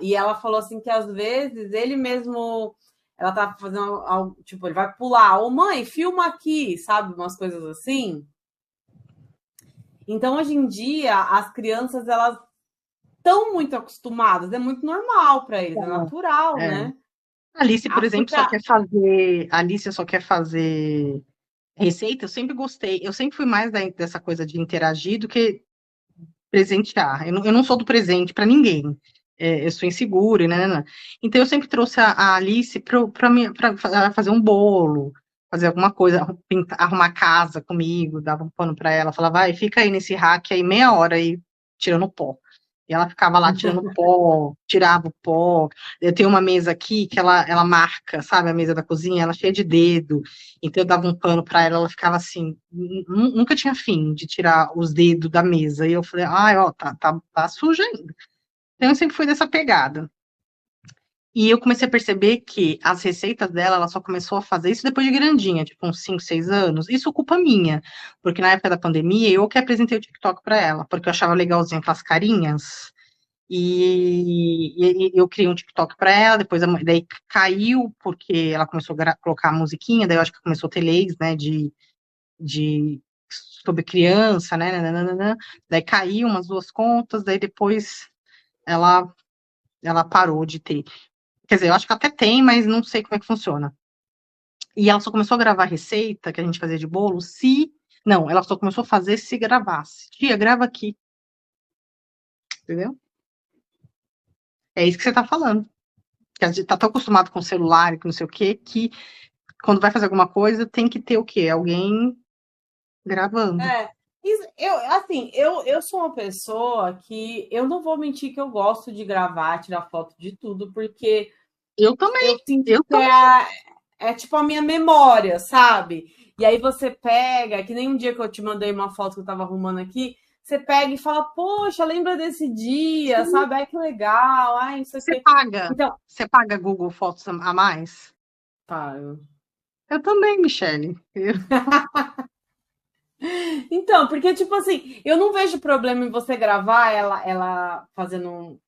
e ela falou assim que às vezes ele mesmo, ela tá fazendo algo, tipo, ele vai pular, ô mãe, filma aqui, sabe? Umas coisas assim. Então, hoje em dia, as crianças, elas estão muito acostumadas, é muito normal para eles, é natural, é. né? A Alice, por exemplo, Porque A Alice só quer fazer receita. Eu sempre gostei, eu sempre fui mais dessa coisa de interagir do que presentear. Eu não sou do presente para ninguém. Eu sou insegura, né? Então eu sempre trouxe a Alice para fazer um bolo, fazer alguma coisa, arrumar casa comigo, dava um pano para ela, falava, vai, fica aí nesse rack aí meia hora aí tirando pó. E ela ficava lá tirando pó, tirava o pó. Eu tenho uma mesa aqui que ela marca, sabe, a mesa da cozinha, ela é cheia de dedo. Então eu dava um pano para ela, ela ficava assim, nunca tinha fim de tirar os dedos da mesa. E eu falei, ó, tá suja ainda. Então eu sempre fui dessa pegada. E eu comecei a perceber que as receitas dela, ela só começou a fazer isso depois de grandinha, tipo uns 5, 6 anos. Isso é culpa minha, porque na época da pandemia eu que apresentei o TikTok para ela, porque eu achava legalzinho aquelas carinhas. E eu criei um TikTok para ela, depois daí caiu, porque ela começou a colocar a musiquinha, daí eu acho que começou a ter leis, né, de sobre criança, né, nananana. Daí caiu umas duas contas, daí depois ela, ela parou de ter. Quer dizer, eu acho que até tem, mas não sei como é que funciona. E ela só começou a gravar receita que a gente fazia de bolo se. Não, ela só começou a fazer se gravasse. Tia, grava aqui. Entendeu? É isso que você tá falando. Que a gente tá tão acostumado com o celular e com não sei o quê, que quando vai fazer alguma coisa tem que ter o quê? Alguém gravando. É, eu sou uma pessoa que eu não vou mentir que eu gosto de gravar, tirar foto de tudo, porque Eu também. eu sinto Eu que também. é tipo a minha memória, sabe? E aí você pega, que nem um dia que eu te mandei uma foto que eu tava arrumando aqui, você pega e fala, poxa, lembra desse dia, Sim. sabe? Ai, que legal, ai, não sei o Você quê. paga. Então, Você paga Google Fotos a mais? pá, Eu também, Michele. então, porque, tipo assim, eu não vejo problema em você gravar ela fazendo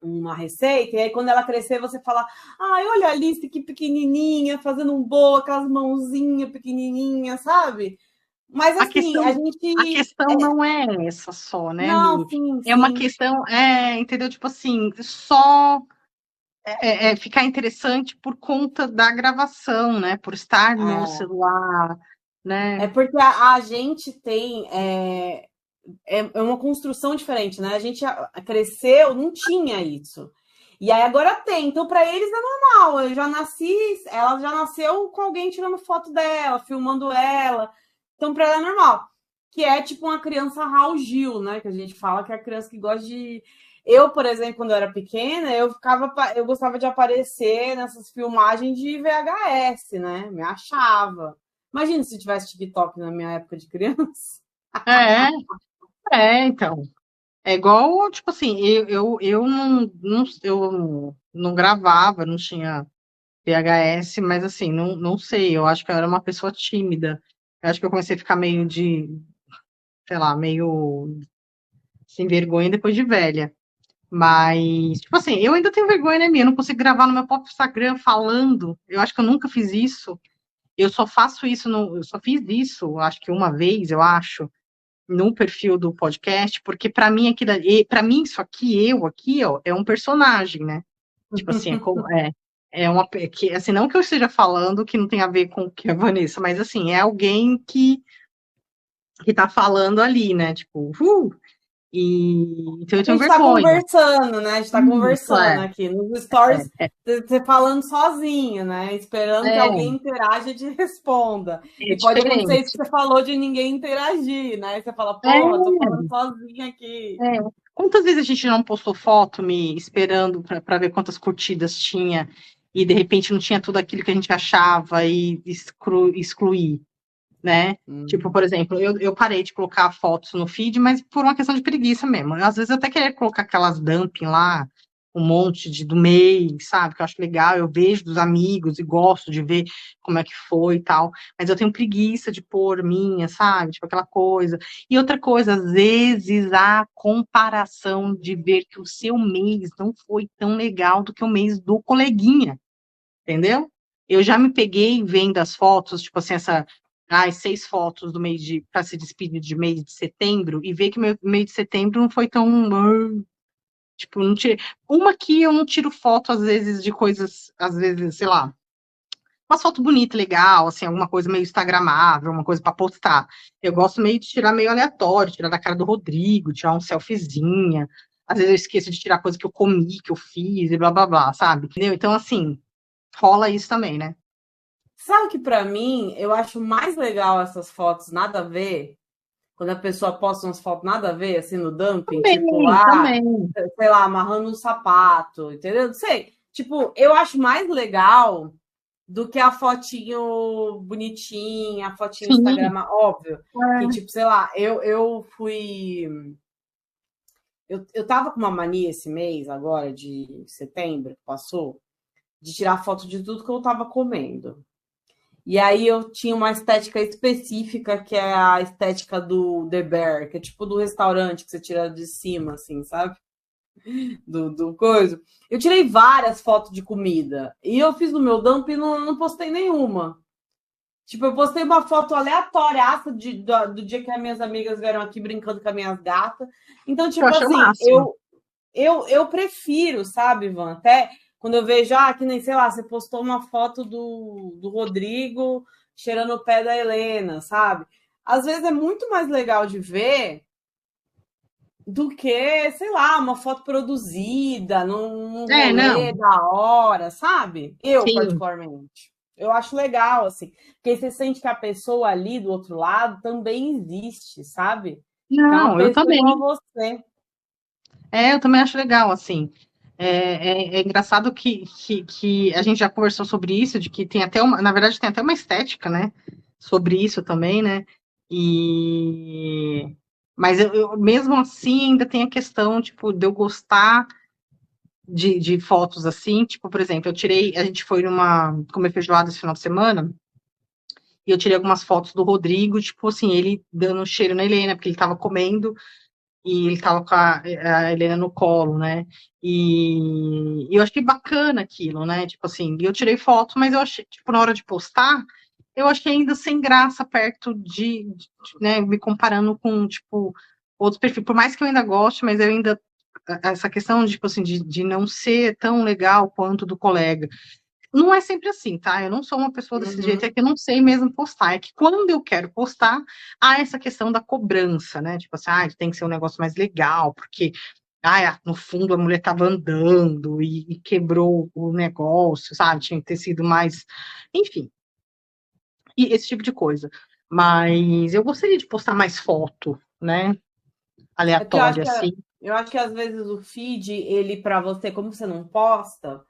uma receita, e aí quando ela crescer, você fala, ai, olha a Alice que pequenininha, fazendo um bolo, aquelas mãozinhas pequenininhas, sabe? Mas A assim, a questão, a gente. questão não é essa só, né, Não, Mi? sim, É uma sim. questão, entendeu? Tipo assim, só ficar interessante por conta da gravação, né? Por estar no É, celular, né? é porque a gente tem. é uma construção diferente, né? A gente cresceu, não tinha isso. E aí agora tem. Então, para eles é normal. Ela já nasceu com alguém tirando foto dela, filmando ela. Então, para ela é normal. Que é tipo uma criança Raul Gil, né? Que a gente fala que é a criança que gosta de. Eu, por exemplo, quando eu era pequena, eu gostava de aparecer nessas filmagens de VHS, né? Me achava. Imagina se tivesse TikTok na minha época de criança. É, então. É igual, tipo assim, eu não gravava, não tinha VHS, mas assim, não sei, eu acho que eu era uma pessoa tímida. Eu acho que eu comecei a ficar meio sei lá, meio sem vergonha depois de velha. Mas, tipo assim, eu ainda tenho vergonha, né, minha? Eu não consigo gravar no meu próprio Instagram falando. Eu acho que eu nunca fiz isso. Eu só faço isso, eu só fiz isso, acho que uma vez, eu acho, no perfil do podcast, porque para mim para mim isso aqui, eu aqui, ó, é um personagem, né? Tipo assim, é uma que assim, não que eu esteja falando que não tem a ver com o que a Vanessa, mas assim, é alguém que tá falando ali, né? Tipo, então eu A tenho gente está vergonha. conversando, né? A gente está Isso conversando aqui. Nos stories, é, você falando sozinho, né? Esperando que é, alguém interaja e te responda. é E pode acontecer isso diferente. que você falou de ninguém interagir, né? Você fala, porra, tô É, falando sozinha aqui. é. Quantas vezes a gente não postou foto me esperando para ver quantas curtidas tinha e de repente não tinha tudo aquilo que a gente achava e excluir, né? Tipo, por exemplo, eu parei de colocar fotos no feed, mas por uma questão de preguiça mesmo. Às vezes eu até queria colocar aquelas dumping lá, um monte do mês, sabe? Que eu acho legal, eu vejo dos amigos e gosto de ver como é que foi e tal. Mas eu tenho preguiça de pôr minha, sabe? Tipo aquela coisa. E outra coisa, às vezes a comparação de ver que o seu mês não foi tão legal do que o mês do coleguinha, entendeu? Eu já me peguei vendo as fotos, tipo assim, as 6 fotos do mês para se despedir de mês de setembro, e ver que meu mês de setembro não foi tão. Tipo, não tirei. Uma que eu não tiro foto, às vezes, de coisas, às vezes, sei lá, uma foto bonita, legal, assim, alguma coisa meio instagramável, uma coisa para postar. Eu gosto meio de tirar meio aleatório, tirar da cara do Rodrigo, tirar um selfiezinha. Às vezes eu esqueço de tirar coisa que eu comi, que eu fiz, e blá blá blá, sabe? Entendeu? Então, assim, rola isso também, né? Sabe que para mim, eu acho mais legal essas fotos nada a ver, quando a pessoa posta umas fotos nada a ver, assim, no dumping, tipo, Também, também. sei lá, amarrando um sapato, entendeu? Não sei. Tipo, eu acho mais legal do que a fotinho bonitinha, a fotinho Sim. Instagram, óbvio. Que, É. tipo, sei lá, eu fui. Eu tava com uma mania esse mês, agora, de setembro, que passou, de tirar foto de tudo que eu tava comendo. E aí eu tinha uma estética específica, que é a estética do The Bear, que é tipo do restaurante que você tira de cima, assim, sabe? Do coisa. Eu tirei várias fotos de comida. E eu fiz no meu dump e não postei nenhuma. Tipo, eu postei uma foto aleatória do dia que as minhas amigas vieram aqui brincando com as minhas gatas. Então, Eu tipo achei o assim, máximo. eu prefiro, sabe, Ivan? Até quando eu vejo, que nem, sei lá, você postou uma foto do Rodrigo cheirando o pé da Helena, sabe? Às vezes é muito mais legal de ver do que, sei lá, uma foto produzida num É, rolê não. da hora, sabe? Eu, Sim. particularmente. Eu acho legal, assim, porque você sente que a pessoa ali do outro lado também existe, sabe? Que é uma Não, eu pessoa igual a também. você. Eu também acho legal, assim. É engraçado que a gente já conversou sobre isso, de que tem até uma, na verdade, tem até uma estética, né? Sobre isso também, né? E mas mesmo assim ainda tem a questão, tipo, de eu gostar de fotos assim, tipo, por exemplo, a gente foi comer feijoada esse final de semana, e eu tirei algumas fotos do Rodrigo, tipo assim, ele dando um cheiro na Helena, porque ele tava comendo e ele tava com a Helena no colo, né? E eu achei bacana aquilo, né? Tipo assim, eu tirei foto, mas eu achei, tipo, na hora de postar, eu achei ainda sem graça perto né, me comparando com, tipo, outros perfis. Por mais que eu ainda goste, mas eu ainda, essa questão, tipo assim, de não ser tão legal quanto do colega. não é sempre assim, tá? Eu não sou uma pessoa desse jeito, Uhum. é que eu não sei mesmo postar. É que quando eu quero postar, há essa questão da cobrança, né? Tipo assim, tem que ser um negócio mais legal, porque, no fundo a mulher tava andando e quebrou o negócio, sabe? Tinha que ter sido mais. Enfim, e esse tipo de coisa. Mas eu gostaria de postar mais foto, né? É porque Aleatória, assim. eu acho que às vezes o feed, ele para você, como você não posta,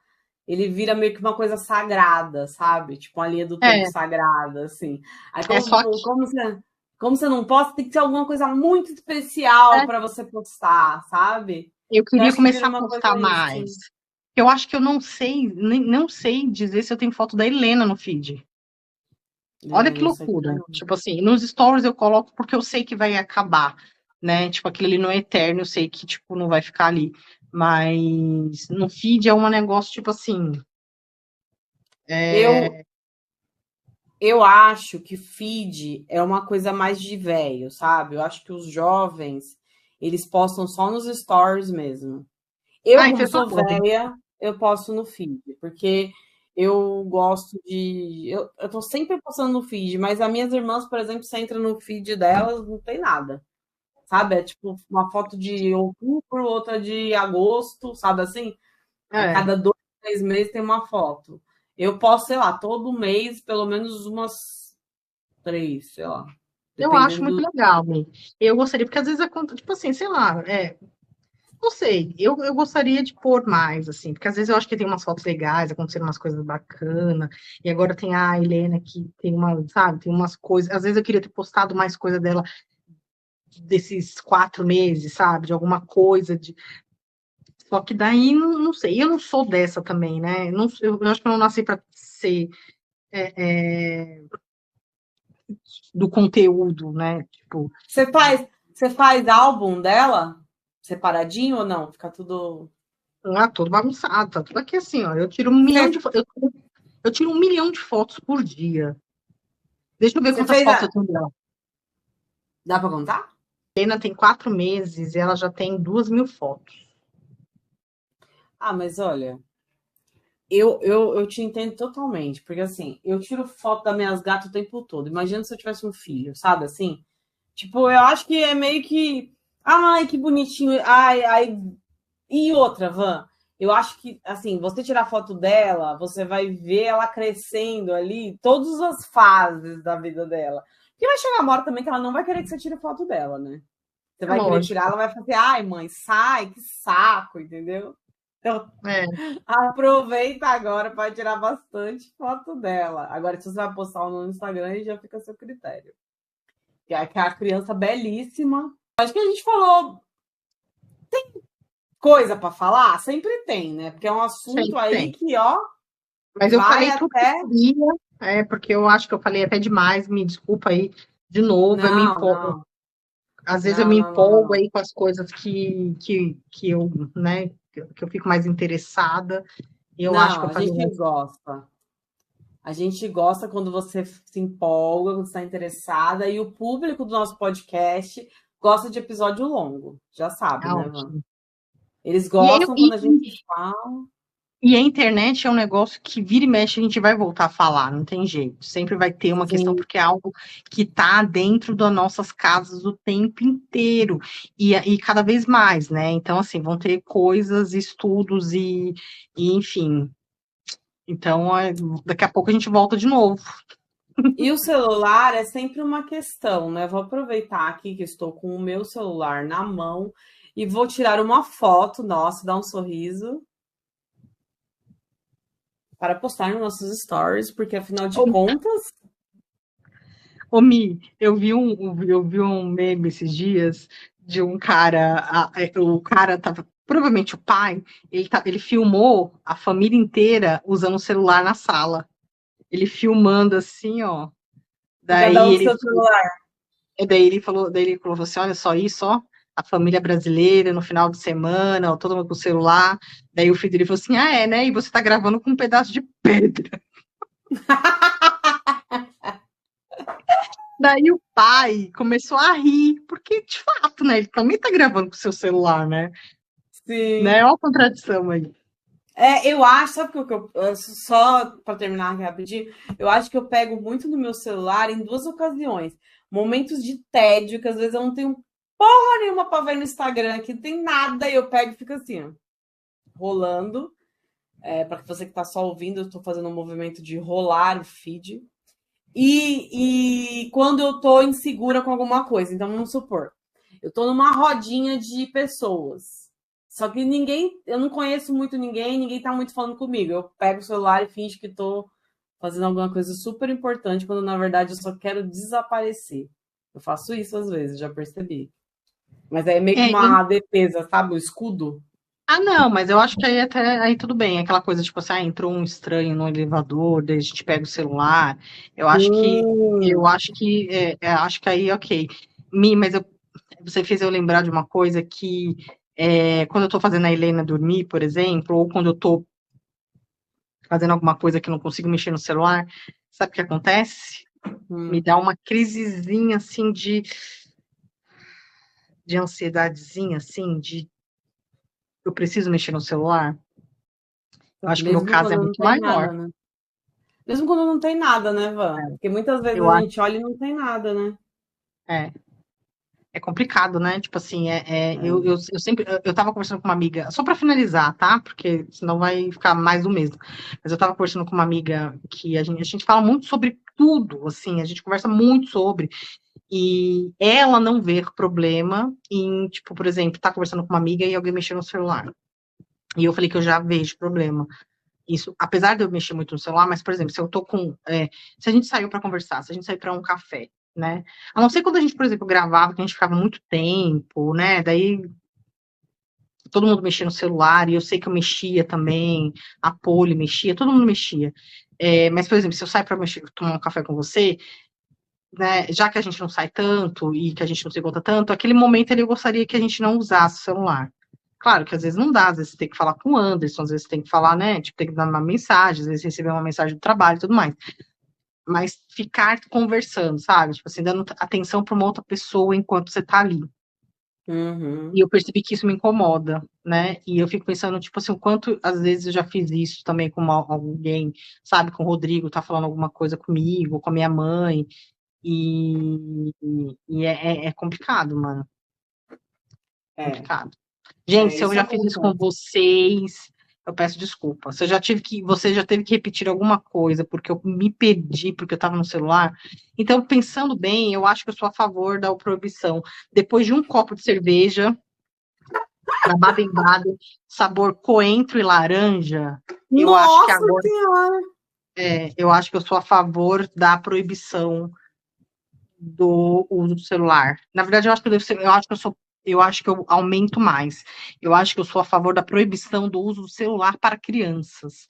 ele vira meio que uma coisa sagrada, sabe? Tipo uma linha do tempo É, sagrada, assim. Aí é só aqui. como você não posta, tem que ser alguma coisa muito especial É, para você postar, sabe? eu Eu queria acho que vira começar a uma coisa postar mais. assim. Eu acho que eu não sei, não sei dizer se eu tenho foto da Helena no feed. Olha que Não sei loucura. também não. Tipo assim, nos stories eu coloco porque eu sei que vai acabar, né? Tipo, aquilo ali não é eterno, eu sei que, tipo, não vai ficar ali. Mas no feed é um negócio, tipo assim. Eu, É, eu acho que feed é uma coisa mais de velho, sabe? Eu acho que os jovens, eles postam só nos stories mesmo. Eu, então como eu tô sou agora. velha, eu posto no feed, porque eu gosto de. Eu tô sempre postando no feed, mas as minhas irmãs, por exemplo, você entra no feed delas, não tem nada. Sabe? É tipo uma foto de outubro, outra de agosto, sabe assim? A É, cada 2, 3 meses tem uma foto. Eu posto, sei lá, todo mês, pelo menos umas 3, sei lá. eu acho muito Dependendo do. legal, né? Eu gostaria, porque às vezes tipo assim, sei lá, não sei, eu gostaria de pôr mais, assim, porque às vezes eu acho que tem umas fotos legais, aconteceram umas coisas bacanas, e agora tem a Helena que tem uma, sabe, tem umas coisas, às vezes eu queria ter postado mais coisa dela desses 4 meses, sabe, de alguma coisa, só que daí, não sei, eu não sou dessa também, né, não, eu acho que eu não nasci para ser do conteúdo, né, tipo, Você faz álbum dela? Separadinho ou não? Fica tudo. todo bagunçado, tá tudo aqui assim, ó, eu tiro 1 milhão de, Você, eu tiro 1 milhão de fotos por dia. Deixa eu ver você quantas fez fotos eu a. tenho dela. Dá pra contar? Pena tem 4 meses e ela já tem 2.000 fotos. Ah, mas olha, eu te entendo totalmente, porque assim, eu tiro foto das minhas gatas o tempo todo. Imagina se eu tivesse um filho, sabe assim? Tipo, eu acho que é meio que. Ai, que bonitinho. Ai, ai. E outra, Van, eu acho que, assim, você tirar foto dela, você vai ver ela crescendo ali, todas as fases da vida dela. Porque vai chegar uma hora também que ela não vai querer que você tire foto dela, né? Você É vai querer tirar, lógico. ela vai fazer, ai, mãe, sai, que saco, entendeu? Então, É, aproveita agora para tirar bastante foto dela. Agora, se você vai postar no Instagram, aí já fica a seu critério. Que é a criança belíssima. Acho que a gente falou coisa para falar, sempre tem, né? Porque é um assunto sempre aí tem. que, ó, Mas eu vai falei tudo que até. eu queria, porque eu acho que eu falei até demais, me desculpa aí de novo, eu me Não, empolgo. não, Às vezes eu não, me não, não, empolgo não. aí com as coisas que eu, né, que eu fico mais interessada, e eu acho Não, que eu a falei gente mais. gosta. A gente gosta quando você se empolga, quando está interessada, e o público do nosso podcast gosta de episódio longo. Já sabe, Ah, né, Van? ótimo. Eles E, aí, gostam quando a gente fala. e a internet é um negócio que vira e mexe, a gente vai voltar a falar, não tem jeito. Sempre vai ter uma questão, Sim. porque é algo que está dentro das nossas casas o tempo inteiro. E cada vez mais, né? Então, assim, vão ter coisas, estudos e enfim. Então, daqui a pouco a gente volta de novo. E o celular é sempre uma questão, né? Vou aproveitar aqui que estou com o meu celular na mão e vou tirar uma foto, nossa, dar um sorriso para postar nos nossos stories, porque afinal de Ô, contas, Mi, eu vi um meme esses dias de um cara, o cara tava, provavelmente o pai, ele filmou a família inteira usando o celular na sala. Ele filmando assim, ó. cada Daí um com ele, seu celular. daí ele falou assim, olha só isso, ó. A família brasileira no final de semana, ó, todo mundo com o celular. Daí o filho dele falou assim, né? E você tá gravando com um pedaço de pedra. Daí o pai começou a rir, porque de fato, né? Ele também tá gravando com o seu celular, né? Sim. Olha a contradição aí. Eu acho, sabe o que só para terminar aqui rapidinho, eu acho que eu pego muito no meu celular em duas ocasiões. Momentos de tédio, que às vezes eu não tenho porra nenhuma para ver no Instagram, que não tem nada, e eu pego e fico assim, ó, rolando. Para você que está só ouvindo, eu estou fazendo um movimento de rolar o feed. E quando eu tô insegura com alguma coisa, então vamos supor, eu tô numa rodinha de pessoas. Só que eu não conheço muito ninguém tá muito falando comigo. Eu pego o celular e finge que tô fazendo alguma coisa super importante, quando na verdade eu só quero desaparecer. Eu faço isso às vezes, já percebi. Mas é meio que É, uma defesa, sabe? O escudo. não, mas eu acho que aí até aí tudo bem. Aquela coisa, tipo assim, entrou um estranho no elevador, daí a gente pega o celular. Eu acho que eu Hum, acho que acho que aí ok. Mas você fez eu lembrar de uma coisa que quando eu tô fazendo a Helena dormir, por exemplo, ou quando eu tô fazendo alguma coisa que eu não consigo mexer no celular, sabe o que acontece? Me hum. dá uma crisezinha assim de ansiedadezinha, assim, de eu preciso mexer no celular. Eu acho que o meu Mesmo caso é quando não muito tem maior. nada, né? Mesmo quando não tem nada, né, Van? Porque muitas vezes Eu a acho, gente olha e não tem nada, né? é, é complicado, né? Tipo assim, eu sempre, eu tava conversando com uma amiga, só para finalizar, tá? Porque senão vai ficar mais do mesmo. Mas eu tava conversando com uma amiga que a gente fala muito sobre tudo, assim, a gente conversa muito sobre, e ela não vê problema em, tipo, por exemplo, tá conversando com uma amiga e alguém mexer no celular. E eu falei que eu já vejo problema. Isso, apesar de eu mexer muito no celular, mas, por exemplo, se eu tô se a gente saiu para conversar, se a gente saiu para um café, né? A não ser quando a gente, por exemplo, gravava, que a gente ficava muito tempo, né? Daí todo mundo mexia no celular, e eu sei que eu mexia também, a Poli mexia, todo mundo mexia. Mas, por exemplo, se eu saio para tomar um café com você, né, já que a gente não sai tanto e que a gente não se encontra tanto, aquele momento ali eu gostaria que a gente não usasse o celular. Claro que às vezes não dá, às vezes você tem que falar com o Anderson, às vezes você tem que falar, né? Tipo, tem que dar uma mensagem, às vezes receber uma mensagem do trabalho e tudo mais. Mas ficar conversando, sabe? Tipo assim, dando atenção para uma outra pessoa enquanto você tá ali. E Uhum. eu percebi que isso me incomoda, né? E eu fico pensando, tipo assim, o quanto às vezes eu já fiz isso também com alguém, sabe? Com o Rodrigo, tá falando alguma coisa comigo, com a minha mãe. E é complicado, mano. É, Complicado. Gente, se eu isso já fiz isso com acontece. vocês, eu peço desculpa. Se eu já tive que, você já teve que repetir alguma coisa porque eu me perdi, porque eu estava no celular. Então, pensando bem, eu acho que eu sou a favor da proibição. Depois de um copo de cerveja, da Baden-Baden, sabor coentro e laranja, eu acho que Nossa agora, Senhora! eu acho que eu sou a favor da proibição do uso do celular. Na verdade, eu acho que eu devo ser, eu acho que eu aumento mais. Eu acho que eu sou a favor da proibição do uso do celular para crianças,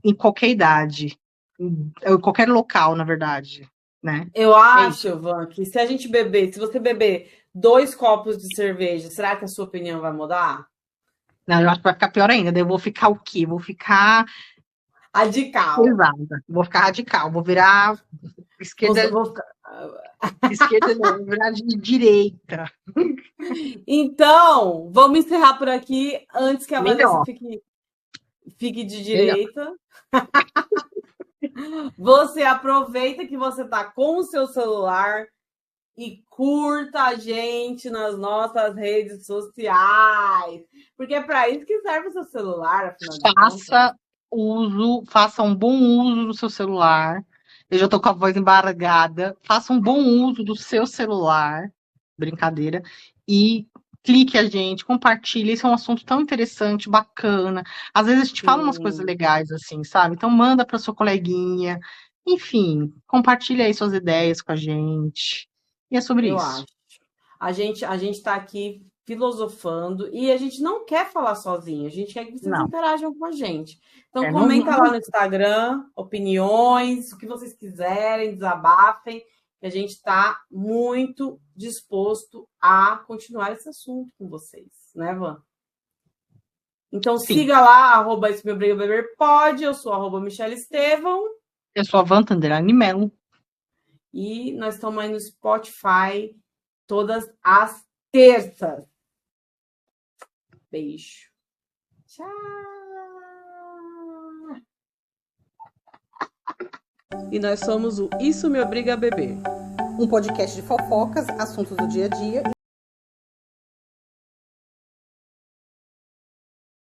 em qualquer idade, em qualquer local, na verdade, né? Eu É isso. acho, Van, que se você beber 2 copos de cerveja, será que a sua opinião vai mudar? Não, eu acho que vai ficar pior ainda. Daí eu vou ficar o quê? Vou ficar Radical. pesada, vou ficar radical, vou virar esquerda, Vou ficar... esquerda não, vou virar de direita. Então, vamos encerrar por aqui antes que a Vanessa Melhor, fique de melhor. direita. Você aproveita que você está com o seu celular e curta a gente nas nossas redes sociais. Porque é para isso que serve o seu celular, afinal de contas. Faça um bom uso do seu celular. Eu já tô com a voz embargada. Faça um bom uso do seu celular. Brincadeira. E clique a gente, compartilhe. Esse é um assunto tão interessante, bacana. Às vezes a gente fala umas coisas Sim, legais assim, sabe? Então manda para sua coleguinha. Enfim, compartilha aí suas ideias com a gente. E é sobre eu isso. acho. A gente está aqui filosofando e a gente não quer falar sozinho, a gente quer que vocês Não, interajam com a gente. Então não, comenta lá no Instagram, opiniões, o que vocês quiserem, desabafem, que a gente está muito disposto a continuar esse assunto com vocês, né, Van? Então sim. siga lá, arroba esse meu briga beber pode, eu sou arroba Michelle Estevão Eu sou a Wanda Underline Mello. e nós estamos aí no Spotify todas as terças. Beijo. Tchau. E nós somos o Isso Me Obriga a Beber. Um podcast de fofocas, assuntos do dia a dia